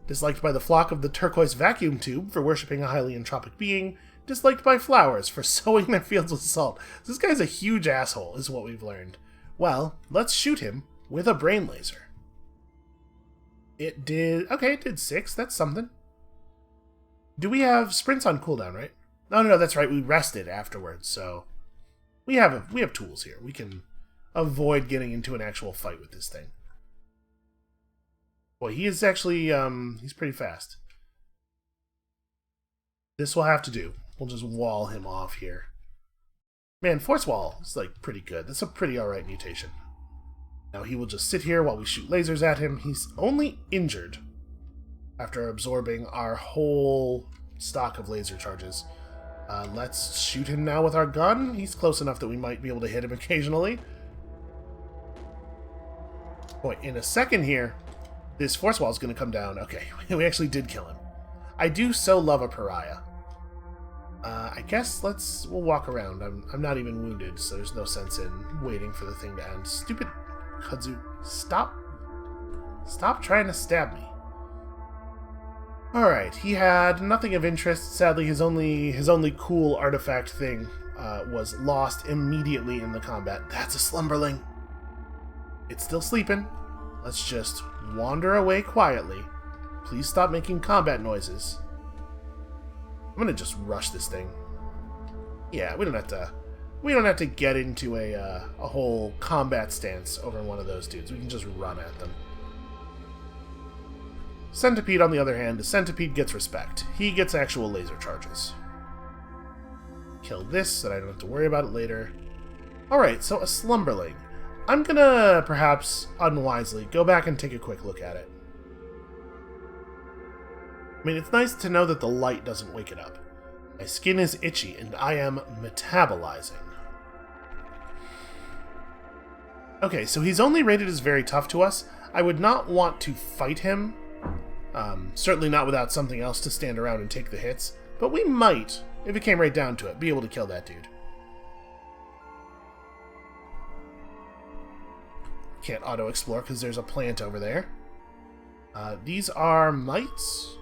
S1: Disliked by the flock of the turquoise vacuum tube for worshipping a highly entropic being. Disliked by flowers for sowing their fields with salt. This guy's a huge asshole, is what we've learned. Well, let's shoot him with a brain laser. It did... Okay, it did 6. That's something. Do we have sprints on cooldown, right? No, that's right. We rested afterwards, so... We have tools here. We can avoid getting into an actual fight with this thing. Boy, he is actually... he's pretty fast. This will have to do. We'll just wall him off here. Man, Force Wall is, like, pretty good. That's a pretty alright mutation. Now he will just sit here while we shoot lasers at him. He's only injured after absorbing our whole stock of laser charges. Let's shoot him now with our gun. He's close enough that we might be able to hit him occasionally. Boy, in a second here, this Force Wall is going to come down. Okay, we actually did kill him. I do so love a pariah. I guess we'll walk around. I'm not even wounded, so there's no sense in waiting for the thing to end. Stupid Kudzu, stop trying to stab me. Alright, he had nothing of interest. Sadly, his only cool artifact thing was lost immediately in the combat. That's a slumberling. It's still sleeping. Let's just wander away quietly. Please stop making combat noises. I'm gonna just rush this thing. Yeah, we don't have to get into a whole combat stance over one of those dudes. We can just run at them. Centipede, on the other hand, the Centipede gets respect. He gets actual laser charges. Kill this, so that I don't have to worry about it later. Alright, so a Slumberling. I'm gonna, perhaps unwisely, go back and take a quick look at it. I mean, it's nice to know that the light doesn't wake it up. My skin is itchy, and I am metabolizing. Okay, so he's only rated as very tough to us. I would not want to fight him. Certainly not without something else to stand around and take the hits. But we might, if it came right down to it, be able to kill that dude. Can't auto-explore because there's a plant over there. These are mites?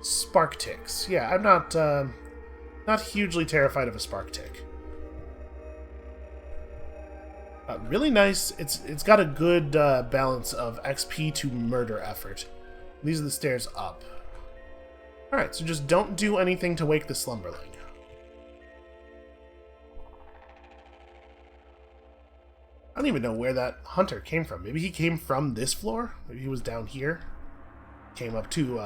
S1: Spark ticks. Yeah, I'm not hugely terrified of a spark tick. Really nice. It's got a good balance of XP to murder effort. These are the stairs up. Alright, so just don't do anything to wake the Slumberling. I don't even know where that hunter came from. Maybe he came from this floor? Maybe he was down here? Came up to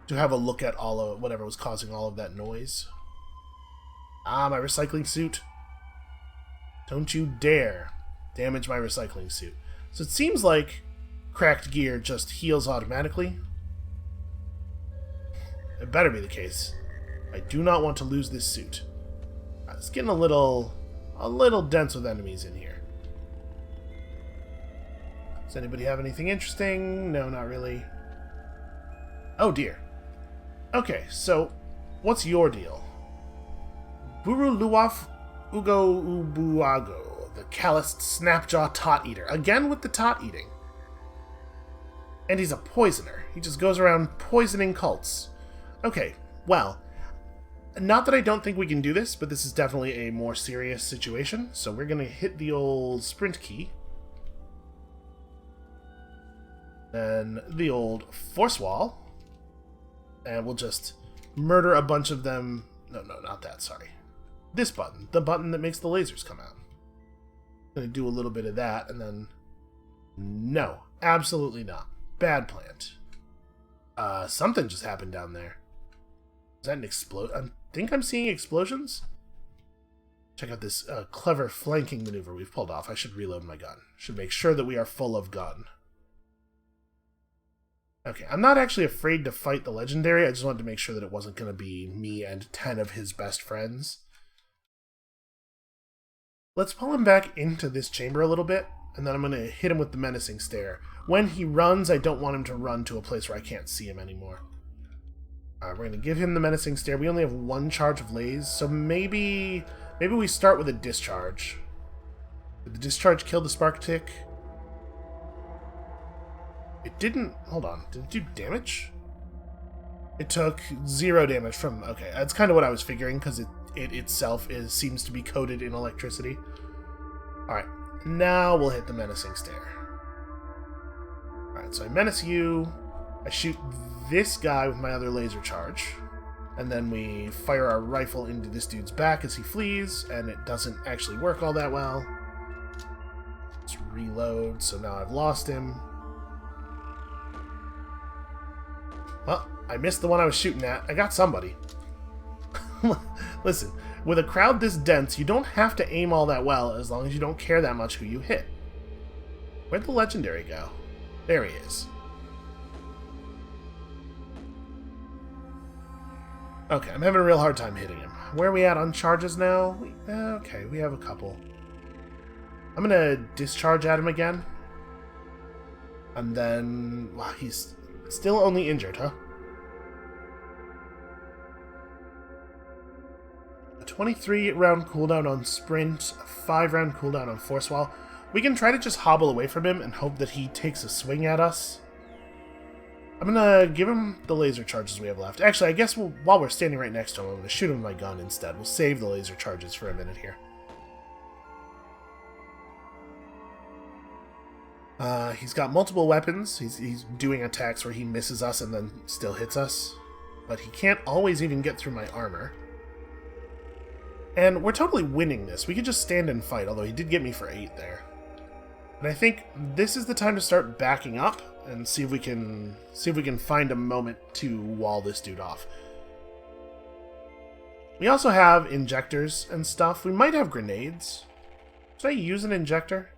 S1: have a look at all of whatever was causing all of that noise. Ah, my recycling suit. Don't you dare damage my recycling suit. So it seems like cracked gear just heals automatically. It better be the case. I do not want to lose this suit. It's getting a little dense with enemies in here. Does anybody have anything interesting? No, not really. Oh dear. Okay, so what's your deal? Buru Luaf Ugo Ubuago, the calloused snapjaw tot eater. Again with the tot eating. And he's a poisoner. He just goes around poisoning cults. Okay, well, not that I don't think we can do this, but this is definitely a more serious situation. So we're going to hit the old sprint key. Then the old force wall. And we'll just murder a bunch of them. No, not that, sorry. This button. The button that makes the lasers come out. I'm going to do a little bit of that, and then... No, absolutely not. Bad plant. Something just happened down there. Is that an explode? I think I'm seeing explosions? Check out this clever flanking maneuver we've pulled off. I should reload my gun. Should make sure that we are full of gun. Okay, I'm not actually afraid to fight the legendary. I just wanted to make sure that it wasn't going to be me and 10 of his best friends. Let's pull him back into this chamber a little bit, and then I'm going to hit him with the menacing stare. When he runs, I don't want him to run to a place where I can't see him anymore. Alright, we're going to give him the menacing stare. We only have one charge of lays, so maybe we start with a discharge. Did the discharge kill the spark tick? It didn't... Hold on. Did it do damage? It took 0 damage from... Okay, that's kind of what I was figuring, because it itself seems to be coated in electricity. Alright, now we'll hit the menacing stare. Alright, so I menace you. I shoot this guy with my other laser charge. And then we fire our rifle into this dude's back as he flees, and it doesn't actually work all that well. Let's reload, so now I've lost him. Well, I missed the one I was shooting at. I got somebody. Listen, with a crowd this dense, you don't have to aim all that well as long as you don't care that much who you hit. Where'd the legendary go? There he is. Okay, I'm having a real hard time hitting him. Where are we at on charges now? Okay, we have a couple. I'm gonna discharge at him again. And then... Wow, he's still only injured, huh? A 23-round cooldown on sprint, a 5-round cooldown on force wall. We can try to just hobble away from him and hope that he takes a swing at us. I'm gonna give him the laser charges we have left. Actually, I guess while we're standing right next to him, I'm gonna shoot him with my gun instead. We'll save the laser charges for a minute here. He's got multiple weapons. He's doing attacks where he misses us and then still hits us. But he can't always even get through my armor. And we're totally winning this. We could just stand and fight, although he did get me for 8 there. And I think this is the time to start backing up and see if we can find a moment to wall this dude off. We also have injectors and stuff. We might have grenades. Should I use an injector?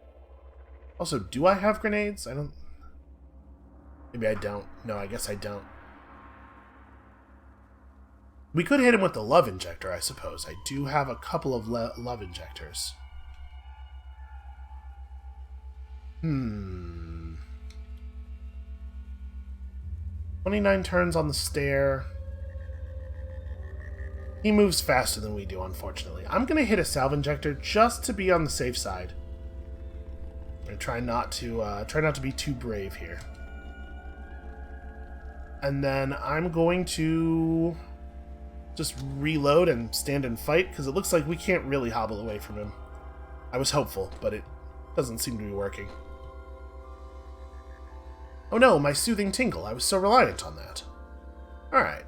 S1: Also, do I have grenades? I don't... Maybe I don't. No, I guess I don't. We could hit him with the love injector, I suppose. I do have a couple of love injectors. 29 turns on the stair. He moves faster than we do, unfortunately. I'm going to hit a salve injector just to be on the safe side. I'm going to try not to be too brave here. And then I'm going to just reload and stand and fight, because it looks like we can't really hobble away from him. I was hopeful, but it doesn't seem to be working. Oh no, my soothing tingle. I was so reliant on that. Alright.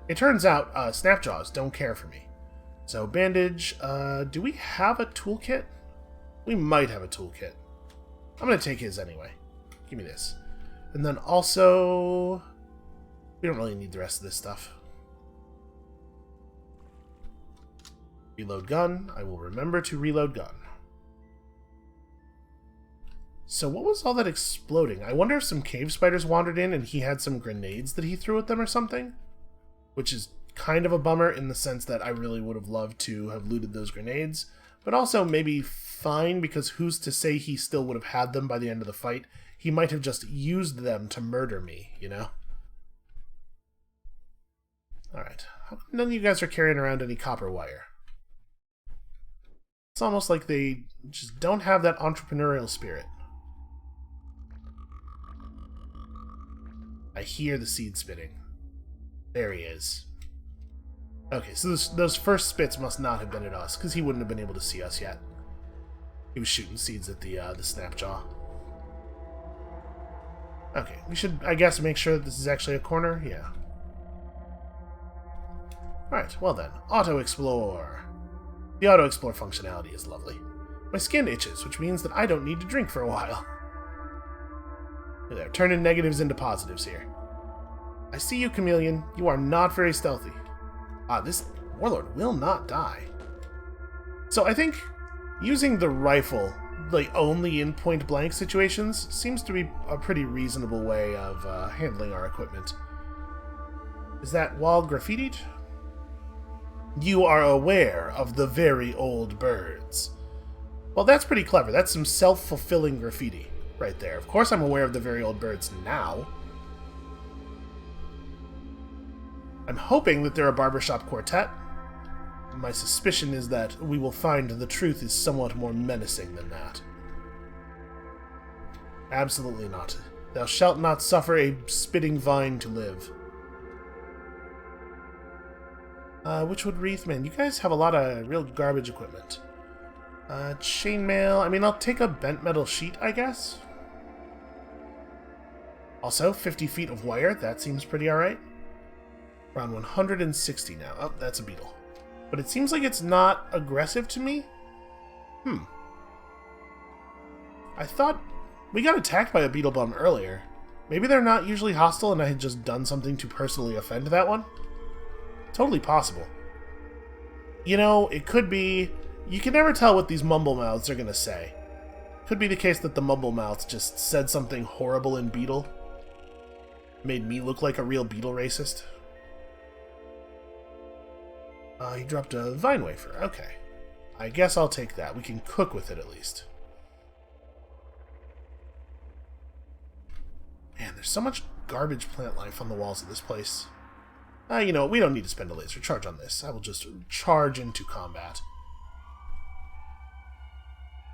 S1: It turns out Snapjaws don't care for me. So bandage, do we have a toolkit? We might have a toolkit. I'm going to take his anyway. Give me this. And then also... We don't really need the rest of this stuff. Reload gun. I will remember to reload gun. So what was all that exploding? I wonder if some cave spiders wandered in and he had some grenades that he threw at them or something? Which is kind of a bummer in the sense that I really would have loved to have looted those grenades. But also maybe fine, because who's to say he still would have had them by the end of the fight? He might have just used them to murder me, you know? Alright. None of you guys are carrying around any copper wire. It's almost like they just don't have that entrepreneurial spirit. I hear the seed spitting. There he is. Okay, so those first spits must not have been at us, because he wouldn't have been able to see us yet. He was shooting seeds at the Snapjaw. Okay, we should, I guess, make sure that this is actually a corner. Yeah. Alright, well then. Auto-explore. The auto-explore functionality is lovely. My skin itches, which means that I don't need to drink for a while. There, turning negatives into positives here. I see you, Chameleon. You are not very stealthy. Ah, this warlord will not die. So I think using the rifle like, only in point-blank situations, seems to be a pretty reasonable way of handling our equipment. Is that wall graffitied? You are aware of the very old birds. Well, that's pretty clever. That's some self-fulfilling graffiti right there. Of course I'm aware of the very old birds now. I'm hoping that they're a barbershop quartet. My suspicion is that we will find the truth is somewhat more menacing than that. Absolutely not. Thou shalt not suffer a spitting vine to live. Witchwood Wreath, man, you guys have a lot of real garbage equipment. Chainmail, I mean, I'll take a bent metal sheet, I guess. Also, 50 feet of wire, that seems pretty alright. Around 160 now. Oh, that's a beetle. But it seems like it's not aggressive to me. I thought we got attacked by a beetle bum earlier. Maybe they're not usually hostile and I had just done something to personally offend that one? Totally possible. You know, it could be... You can never tell what these mumble mouths are going to say. Could be the case that the mumble mouths just said something horrible in beetle. Made me look like a real beetle racist. He dropped a vine wafer. Okay. I guess I'll take that. We can cook with it at least. Man, there's so much garbage plant life on the walls of this place. You know, we don't need to spend a laser charge on this. I will just charge into combat.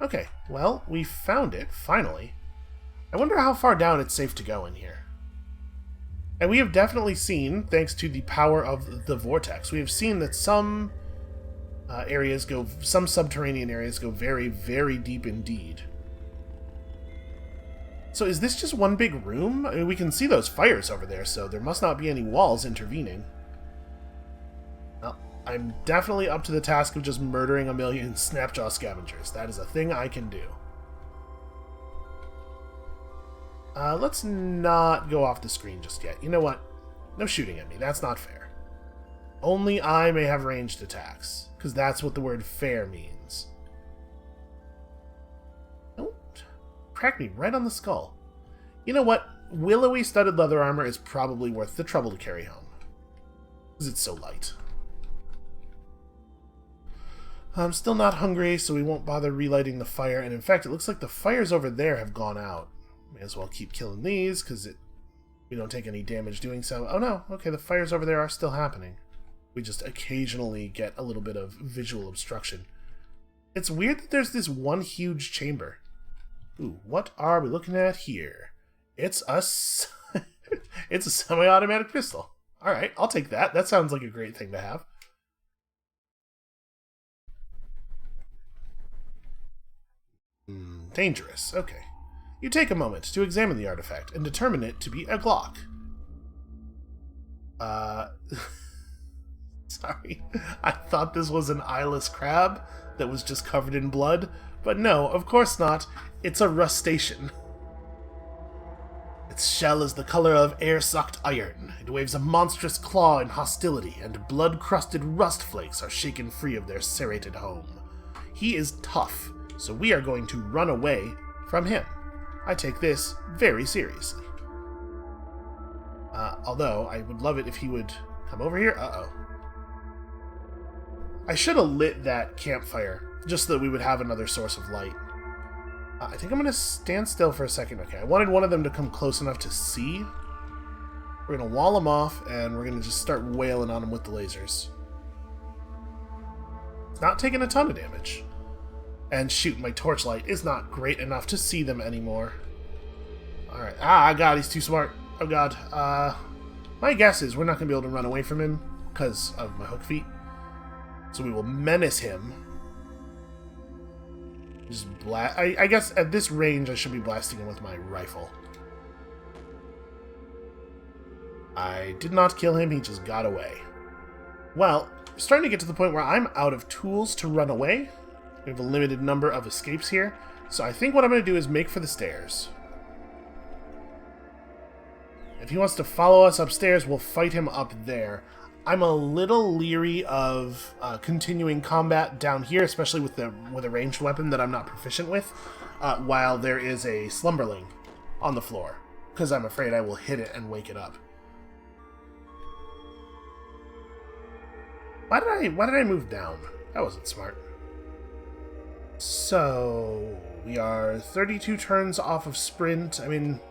S1: Okay, well, we found it, finally. I wonder how far down it's safe to go in here. And we have definitely seen, thanks to the power of the vortex, we have seen that some some subterranean areas go very, very deep indeed. So is this just one big room? I mean, we can see those fires over there, so there must not be any walls intervening. Well, I'm definitely up to the task of just murdering a million Snapjaw scavengers. That is a thing I can do. Let's not go off the screen just yet. You know what? No shooting at me. That's not fair. Only I may have ranged attacks, because that's what the word fair means. Oh, cracked me right on the skull. You know what? Willowy studded leather armor is probably worth the trouble to carry home, because it's so light. I'm still not hungry, so we won't bother relighting the fire, and in fact, it looks like the fires over there have gone out. May as well keep killing these, because we don't take any damage doing so. Oh no, okay, the fires over there are still happening. We just occasionally get a little bit of visual obstruction. It's weird that there's this one huge chamber. Ooh, what are we looking at here? It's a semi-automatic pistol. Alright, I'll take that. That sounds like a great thing to have. Dangerous, okay. You take a moment to examine the artifact and determine it to be a Glock. Sorry. I thought this was an eyeless crab that was just covered in blood, but no, of course not. It's a rustation. Its shell is the color of air-sucked iron. It waves a monstrous claw in hostility, and blood-crusted rust flakes are shaken free of their serrated home. He is tough, so we are going to run away from him. I take this very seriously. Although, I would love it if he would come over here. Uh-oh. I should have lit that campfire, just so that we would have another source of light. I think I'm going to stand still for a second. Okay, I wanted one of them to come close enough to see. We're going to wall them off, and we're going to just start wailing on them with the lasers. It's not taking a ton of damage. And shoot, my torchlight is not great enough to see them anymore. Alright. Ah, God, he's too smart. Oh, God. My guess is we're not going to be able to run away from him because of my hook feet. So we will menace him. Just I guess at this range I should be blasting him with my rifle. I did not kill him, he just got away. Well, we're starting to get to the point where I'm out of tools to run away. We have a limited number of escapes here, so I think what I'm going to do is make for the stairs. If he wants to follow us upstairs, we'll fight him up there. I'm a little leery of continuing combat down here, especially with a ranged weapon that I'm not proficient with, while there is a slumberling on the floor, because I'm afraid I will hit it and wake it up. Why did I move down? That wasn't smart. So we are 32 turns off of sprint. I mean,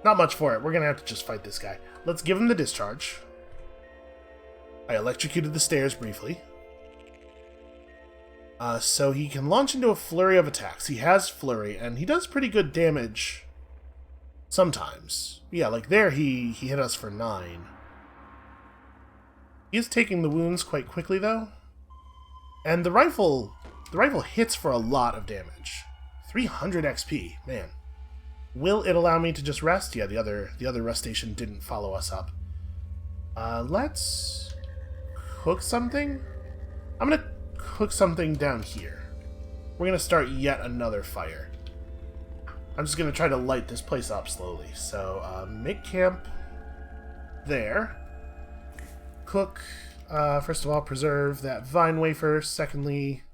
S1: not much for it. We're gonna have to just fight this guy. Let's give him the discharge. I electrocuted the stairs briefly. So he can launch into a flurry of attacks. He has flurry, and he does pretty good damage sometimes. Yeah, like there he hit us for 9. He is taking the wounds quite quickly, though. And the rifle hits for a lot of damage. 300 XP, man. Will it allow me to just rest? Yeah, the other rest station didn't follow us up. Let's cook something? I'm gonna cook something down here. We're gonna start yet another fire. I'm just gonna try to light this place up slowly. So, make camp there. Cook. First of all, preserve that vine wafer. Secondly,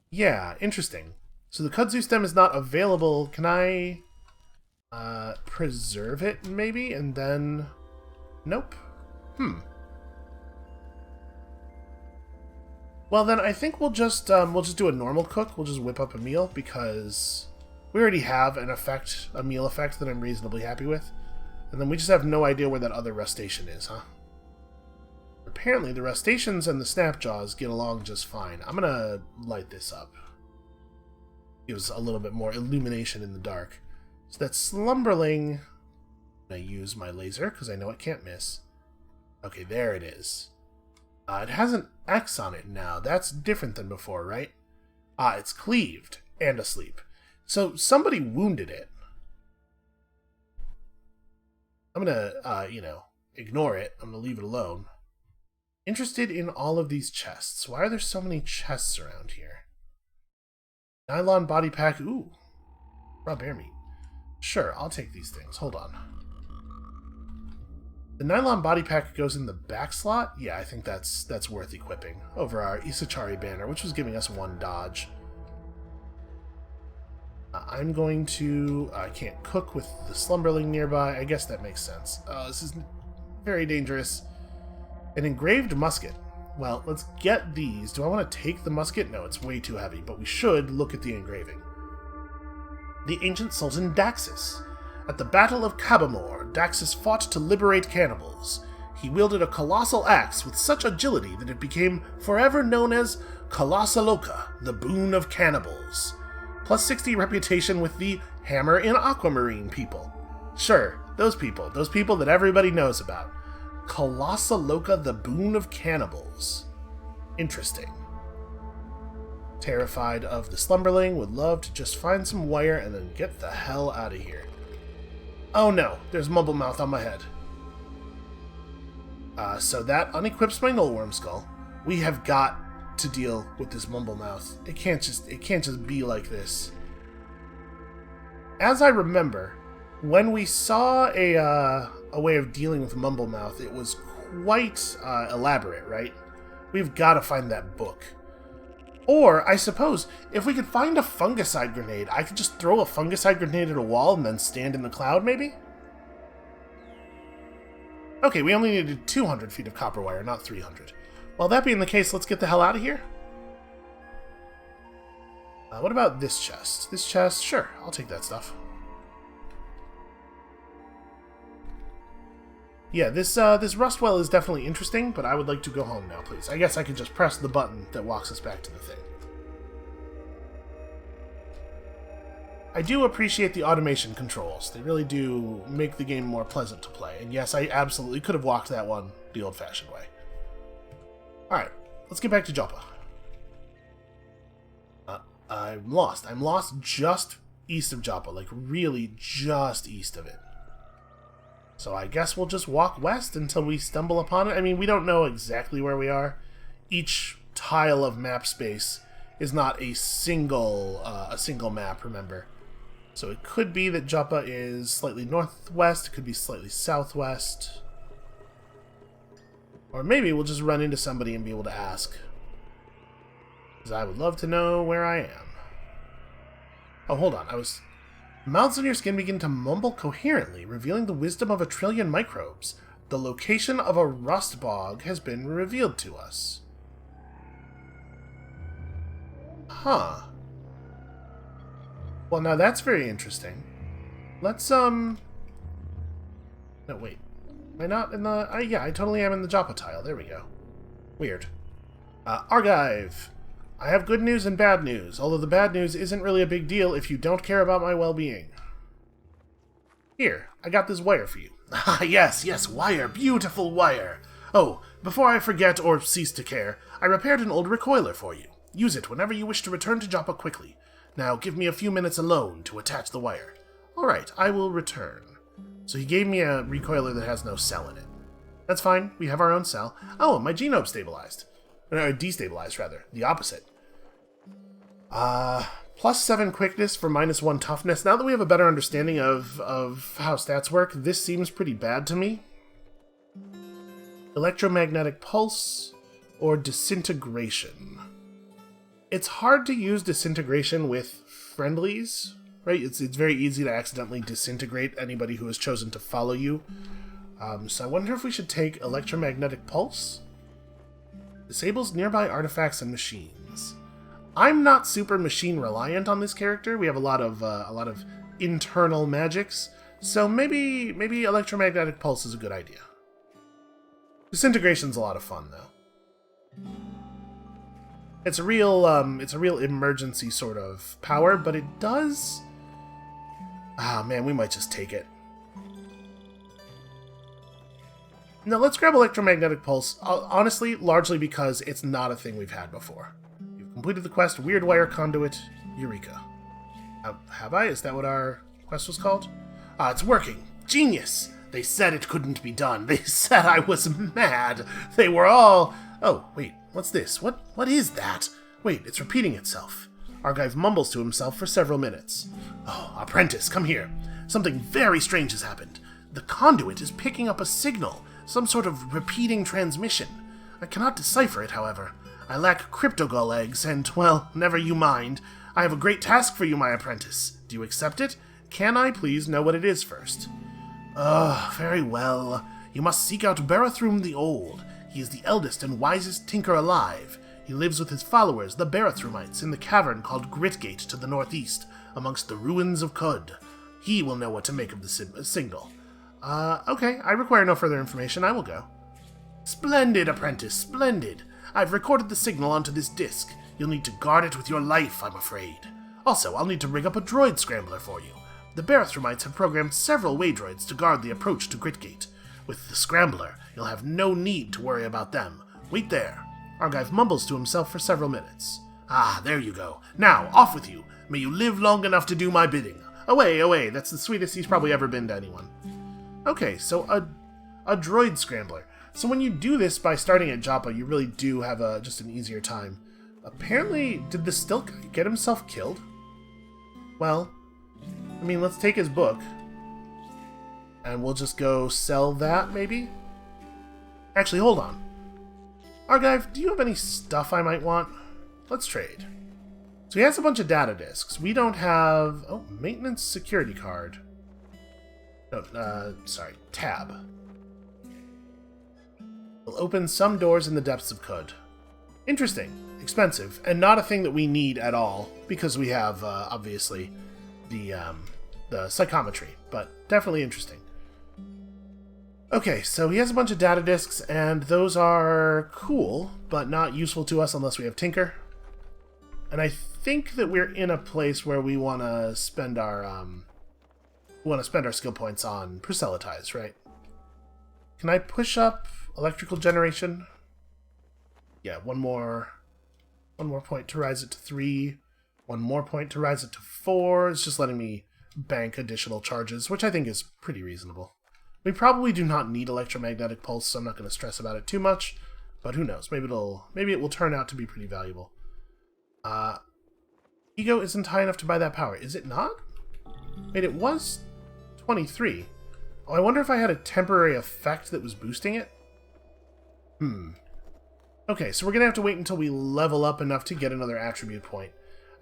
S1: yeah, interesting. So the kudzu stem is not available. Can I preserve it maybe, and then nope. Well, then I think we'll just do a normal cook. We'll just whip up a meal because we already have a meal effect that I'm reasonably happy with, and then we just have no idea where that other rest station is, huh? Apparently, the rest stations and the snapjaws get along just fine. I'm gonna light this up. Gives a little bit more illumination in the dark. So that slumberling, I use my laser because I know it can't miss. Okay, there it is. It has an X on it now. That's different than before, right? It's cleaved and asleep. So somebody wounded it. I'm gonna, ignore it. I'm gonna leave it alone. Interested in all of these chests. Why are there so many chests around here? Nylon body pack. Ooh. Raw bear meat. Sure, I'll take these things. Hold on. The nylon body pack goes in the back slot? Yeah, I think that's worth equipping over our Isachari banner, which was giving us 1 dodge. I'm going to... I can't cook with the slumberling nearby. I guess that makes sense. This is very dangerous. An engraved musket. Well, let's get these. Do I want to take the musket? No, it's way too heavy, but we should look at the engraving. The ancient Sultan Daxus. At the Battle of Kabamor, Daxus fought to liberate cannibals. He wielded a colossal axe with such agility that it became forever known as Colossaloka, the boon of cannibals. Plus 60 reputation with the Hammer in Aquamarine people. Sure, those people that everybody knows about. Colossaloka, the boon of cannibals. Interesting. Terrified of the slumberling, would love to just find some wire and then get the hell out of here. Oh no, there's Mumblemouth on my head. So that unequips my Nullworm Skull. We have got to deal with this Mumblemouth. It can't just be like this. As I remember, when we saw a way of dealing with Mumblemouth, it was quite elaborate, right? We've got to find that book. Or, I suppose, if we could find a fungicide grenade, I could just throw a fungicide grenade at a wall and then stand in the cloud, maybe? Okay, we only needed 200 feet of copper wire, not 300. Well, that being the case, let's get the hell out of here. What about this chest? This chest, sure, I'll take that stuff. Yeah, this Rustwell is definitely interesting, but I would like to go home now, please. I guess I could just press the button that walks us back to the thing. I do appreciate the automation controls. They really do make the game more pleasant to play. And yes, I absolutely could have walked that one the old-fashioned way. Alright, let's get back to Joppa. I'm lost. I'm lost just east of Joppa, like really just east of it. So I guess we'll just walk west until we stumble upon it. I mean, we don't know exactly where we are. Each tile of map space is not a single map, remember. So it could be that Joppa is slightly northwest, it could be slightly southwest. Or maybe we'll just run into somebody and be able to ask. Because I would love to know where I am. Oh, hold on. Mouths on your skin begin to mumble coherently, revealing the wisdom of 1 trillion microbes. The location of a rust bog has been revealed to us. Huh. Well, now that's very interesting. Let's, No, wait. Am I not in the... yeah, I totally am in the Joppa tile. There we go. Weird. Argive. I have good news and bad news, although the bad news isn't really a big deal if you don't care about my well-being. Here, I got this wire for you. Ah, yes, wire. Beautiful wire. Oh, before I forget or cease to care, I repaired an old recoiler for you. Use it whenever you wish to return to Joppa quickly. Now, give me a few minutes alone to attach the wire. Alright, I will return. So he gave me a recoiler that has no cell in it. That's fine, we have our own cell. Oh, my genome stabilized. Or destabilized, rather. The opposite. +7 quickness for -1 toughness. Now that we have a better understanding of how stats work, this seems pretty bad to me. Electromagnetic pulse or disintegration. It's hard to use disintegration with friendlies, right? It's very easy to accidentally disintegrate anybody who has chosen to follow you. So I wonder if we should take electromagnetic pulse. Disables nearby artifacts and machines. I'm not super machine reliant on this character. We have a lot of internal magics, so maybe electromagnetic pulse is a good idea. Disintegration's a lot of fun though. It's a real emergency sort of power, but it does. Ah man, we might just take it. Now let's grab electromagnetic pulse. Honestly, largely because it's not a thing we've had before. Completed the quest, Weird Wire Conduit, Eureka. Have I? Is that what our quest was called? It's working. Genius! They said it couldn't be done. They said I was mad. They were all... Oh, wait, what's this? What is that? Wait, it's repeating itself. Argive mumbles to himself for several minutes. Oh, apprentice, come here. Something very strange has happened. The conduit is picking up a signal, some sort of repeating transmission. I cannot decipher it, however. I lack cryptogull eggs, and, well, never you mind. I have a great task for you, my apprentice. Do you accept it? Can I please know what it is first? Very well. You must seek out Barathrum the Old. He is the eldest and wisest tinker alive. He lives with his followers, the Barathrumites, in the cavern called Gritgate to the northeast, amongst the ruins of Cud. He will know what to make of the signal. Okay, I require no further information. I will go. Splendid, apprentice, splendid. I've recorded the signal onto this disc. You'll need to guard it with your life, I'm afraid. Also, I'll need to rig up a droid scrambler for you. The Barathrumites have programmed several waydroids to guard the approach to Gritgate. With the scrambler, you'll have no need to worry about them. Wait there. Argive mumbles to himself for several minutes. Ah, there you go. Now, off with you. May you live long enough to do my bidding. Away, away. That's the sweetest he's probably ever been to anyone. Okay, so a droid scrambler. So when you do this by starting at Joppa, you really do have just an easier time. Apparently, did the Stilt guy get himself killed? Well, I mean, let's take his book. And we'll just go sell that, maybe? Actually, hold on. Argive, do you have any stuff I might want? Let's trade. So he has a bunch of data disks. We don't have... Oh, maintenance security card. No, sorry, tab. Will open some doors in the depths of Cud. Interesting, expensive, and not a thing that we need at all, because we have, obviously, the psychometry, but definitely interesting. Okay, so he has a bunch of data disks, and those are cool, but not useful to us unless we have Tinker. And I think that we're in a place where we want to spend our, skill points on Proselytize, right? Can I push up electrical generation? Yeah, one more point to rise it to 3. One more point to rise it to 4. It's just letting me bank additional charges, which I think is pretty reasonable. We probably do not need electromagnetic pulse, so I'm not going to stress about it too much. But who knows? Maybe it will turn out to be pretty valuable. Ego isn't high enough to buy that power. Is it not? Wait, it was 23. Oh, I wonder if I had a temporary effect that was boosting it? Okay, so we're going to have to wait until we level up enough to get another attribute point.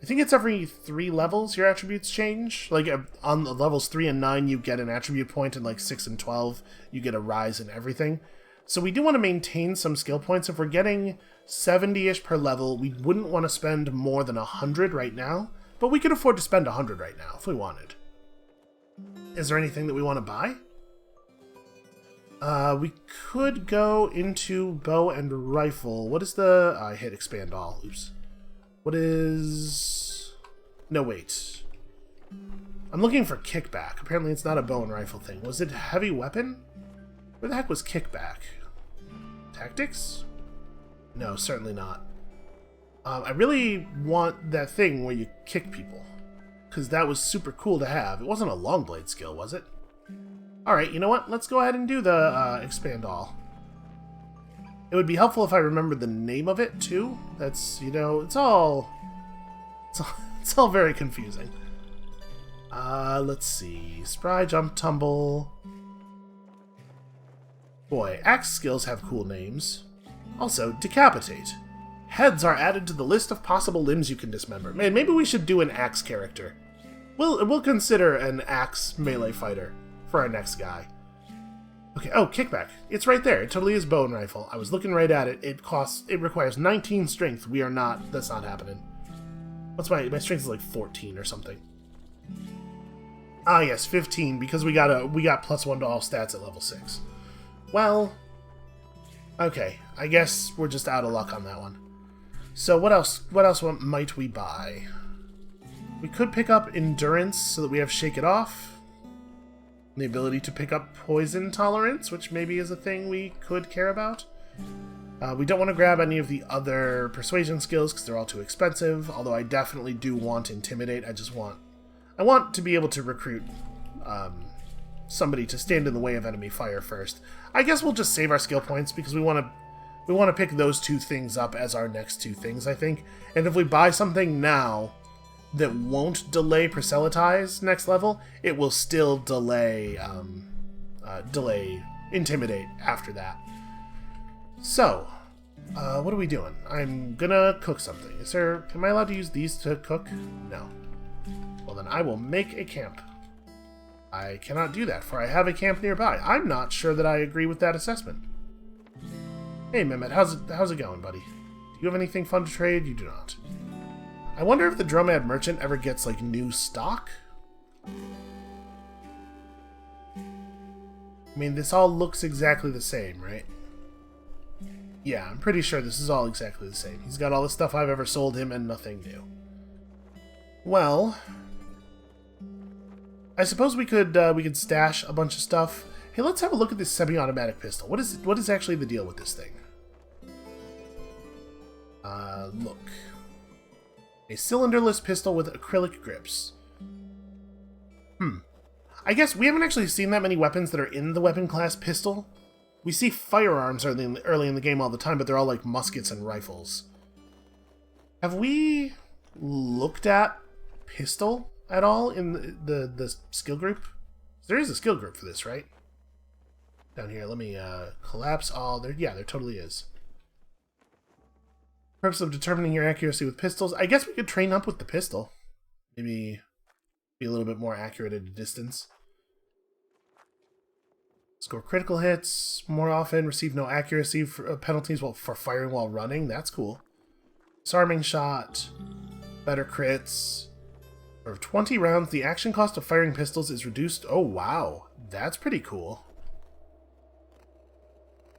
S1: I think it's every 3 levels your attributes change. Like, on the levels 3 and 9, you get an attribute point, and like 6 and 12, you get a rise in everything. So we do want to maintain some skill points. If we're getting 70-ish per level, we wouldn't want to spend more than 100 right now, but we could afford to spend 100 right now if we wanted. Is there anything that we want to buy? We could go into bow and rifle. What is the... I hit expand all. Oops. What is... No, wait. I'm looking for kickback. Apparently it's not a bow and rifle thing. Was it heavy weapon? Where the heck was kickback? Tactics? No, certainly not. I really want that thing where you kick people, because that was super cool to have. It wasn't a long blade skill, was it? Alright, you know what? Let's go ahead and do the expand all. It would be helpful if I remembered the name of it, too. That's, you know, it's all very confusing. Let's see. Spry, jump, tumble. Boy, axe skills have cool names. Also, decapitate. Heads are added to the list of possible limbs you can dismember. Man, maybe we should do an axe character. We'll consider an axe melee fighter for our next guy. Okay, oh, kickback. It's right there. It totally is bow and rifle. I was looking right at it. It requires 19 strength. That's not happening. What's my strength is like 14 or something. Ah, yes, 15, because we got +1 to all stats at level 6. Well, okay. I guess we're just out of luck on that one. So what else might we buy? We could pick up endurance so that we have shake it off. The ability to pick up poison tolerance, which maybe is a thing we could care about. We don't want to grab any of the other persuasion skills because they're all too expensive, although I definitely do want intimidate. I want to be able to recruit somebody to stand in the way of enemy fire first. I guess we'll just save our skill points because we want to pick those two things up as our next two things, I think. And if we buy something now that won't delay proselytize next level, it will still delay intimidate after that. So, what are we doing? I'm gonna cook something. Am I allowed to use these to cook? No. Well then I will make a camp. I cannot do that, for I have a camp nearby. I'm not sure that I agree with that assessment. Hey Mehmet, how's it going, buddy? Do you have anything fun to trade? You do not. I wonder if the Dromad Merchant ever gets, like, new stock? I mean, this all looks exactly the same, right? Yeah, I'm pretty sure this is all exactly the same. He's got all the stuff I've ever sold him and nothing new. Well, I suppose we could stash a bunch of stuff. Hey, let's have a look at this semi-automatic pistol. What is actually the deal with this thing? Look. A cylinderless pistol with acrylic grips. I guess we haven't actually seen that many weapons that are in the weapon class pistol. We see firearms early in the game all the time, but they're all like muskets and rifles. Have we looked at pistol at all in the skill group? There is a skill group for this, right? Down here, let me collapse all. Yeah, there totally is. Purpose of determining your accuracy with pistols. I guess we could train up with the pistol. Maybe be a little bit more accurate at a distance. Score critical hits more often. Receive no accuracy penalties for firing while running. That's cool. Disarming shot. Better crits. For 20 rounds, the action cost of firing pistols is reduced. Oh, wow. That's pretty cool.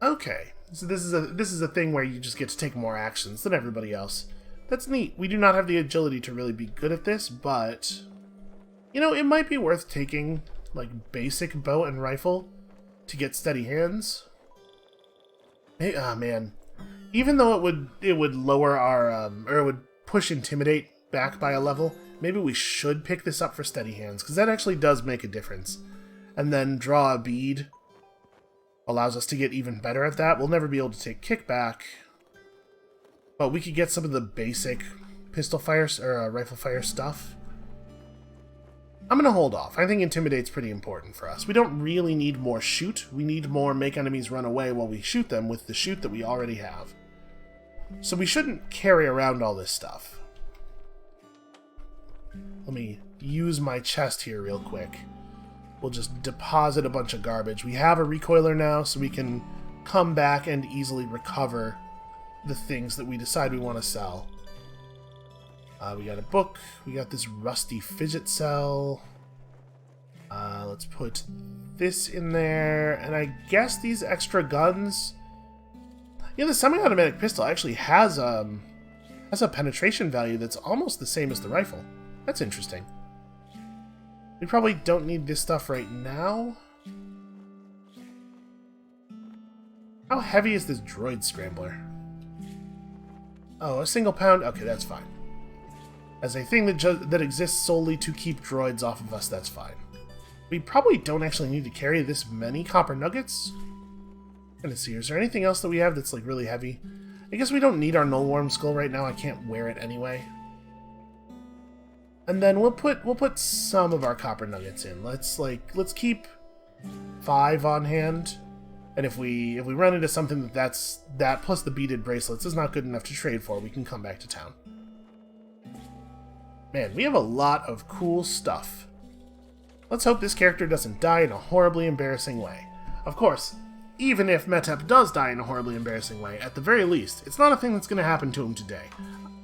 S1: Okay. So this is a thing where you just get to take more actions than everybody else. That's neat. We do not have the agility to really be good at this, but you know, it might be worth taking like basic bow and rifle to get steady hands. Hey, man. Even though it would lower our or it would push intimidate back by a level, maybe we should pick this up for steady hands because that actually does make a difference. And then draw a bead allows us to get even better at that. We'll never be able to take kickback, but we could get some of the basic pistol fire or rifle fire stuff. I'm going to hold off. I think Intimidate's pretty important for us. We don't really need more shoot. We need more make enemies run away while we shoot them with the shoot that we already have. So we shouldn't carry around all this stuff. Let me use my chest here real quick. We'll just deposit a bunch of garbage. We have a recoiler now, so we can come back and easily recover the things that we decide we want to sell. We got a book. We got this rusty fidget cell. Let's put this in there. And I guess these extra guns... Yeah, the semi-automatic pistol actually has a penetration value that's almost the same as the rifle. That's interesting. We probably don't need this stuff right now. How heavy is this droid scrambler? Oh, a single pound? Okay, that's fine. As a thing that exists solely to keep droids off of us, that's fine. We probably don't actually need to carry this many copper nuggets. I'm gonna see, is there anything else that we have that's like really heavy? I guess we don't need our nullworm skull right now. I can't wear it anyway. And then we'll put some of our copper nuggets in. Let's keep 5 on hand. And if we run into something that plus the beaded bracelets is not good enough to trade for, we can come back to town. Man, we have a lot of cool stuff. Let's hope this character doesn't die in a horribly embarrassing way. Of course, even if Metep does die in a horribly embarrassing way, at the very least, it's not a thing that's going to happen to him today.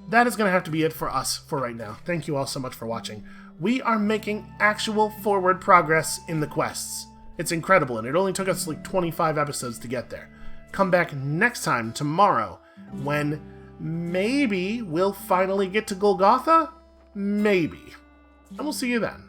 S1: That is going to have to be it for us for right now. Thank you all so much for watching. We are making actual forward progress in the quests. It's incredible, and it only took us like 25 episodes to get there. Come back next time, tomorrow, when maybe we'll finally get to Golgotha? Maybe. And we'll see you then.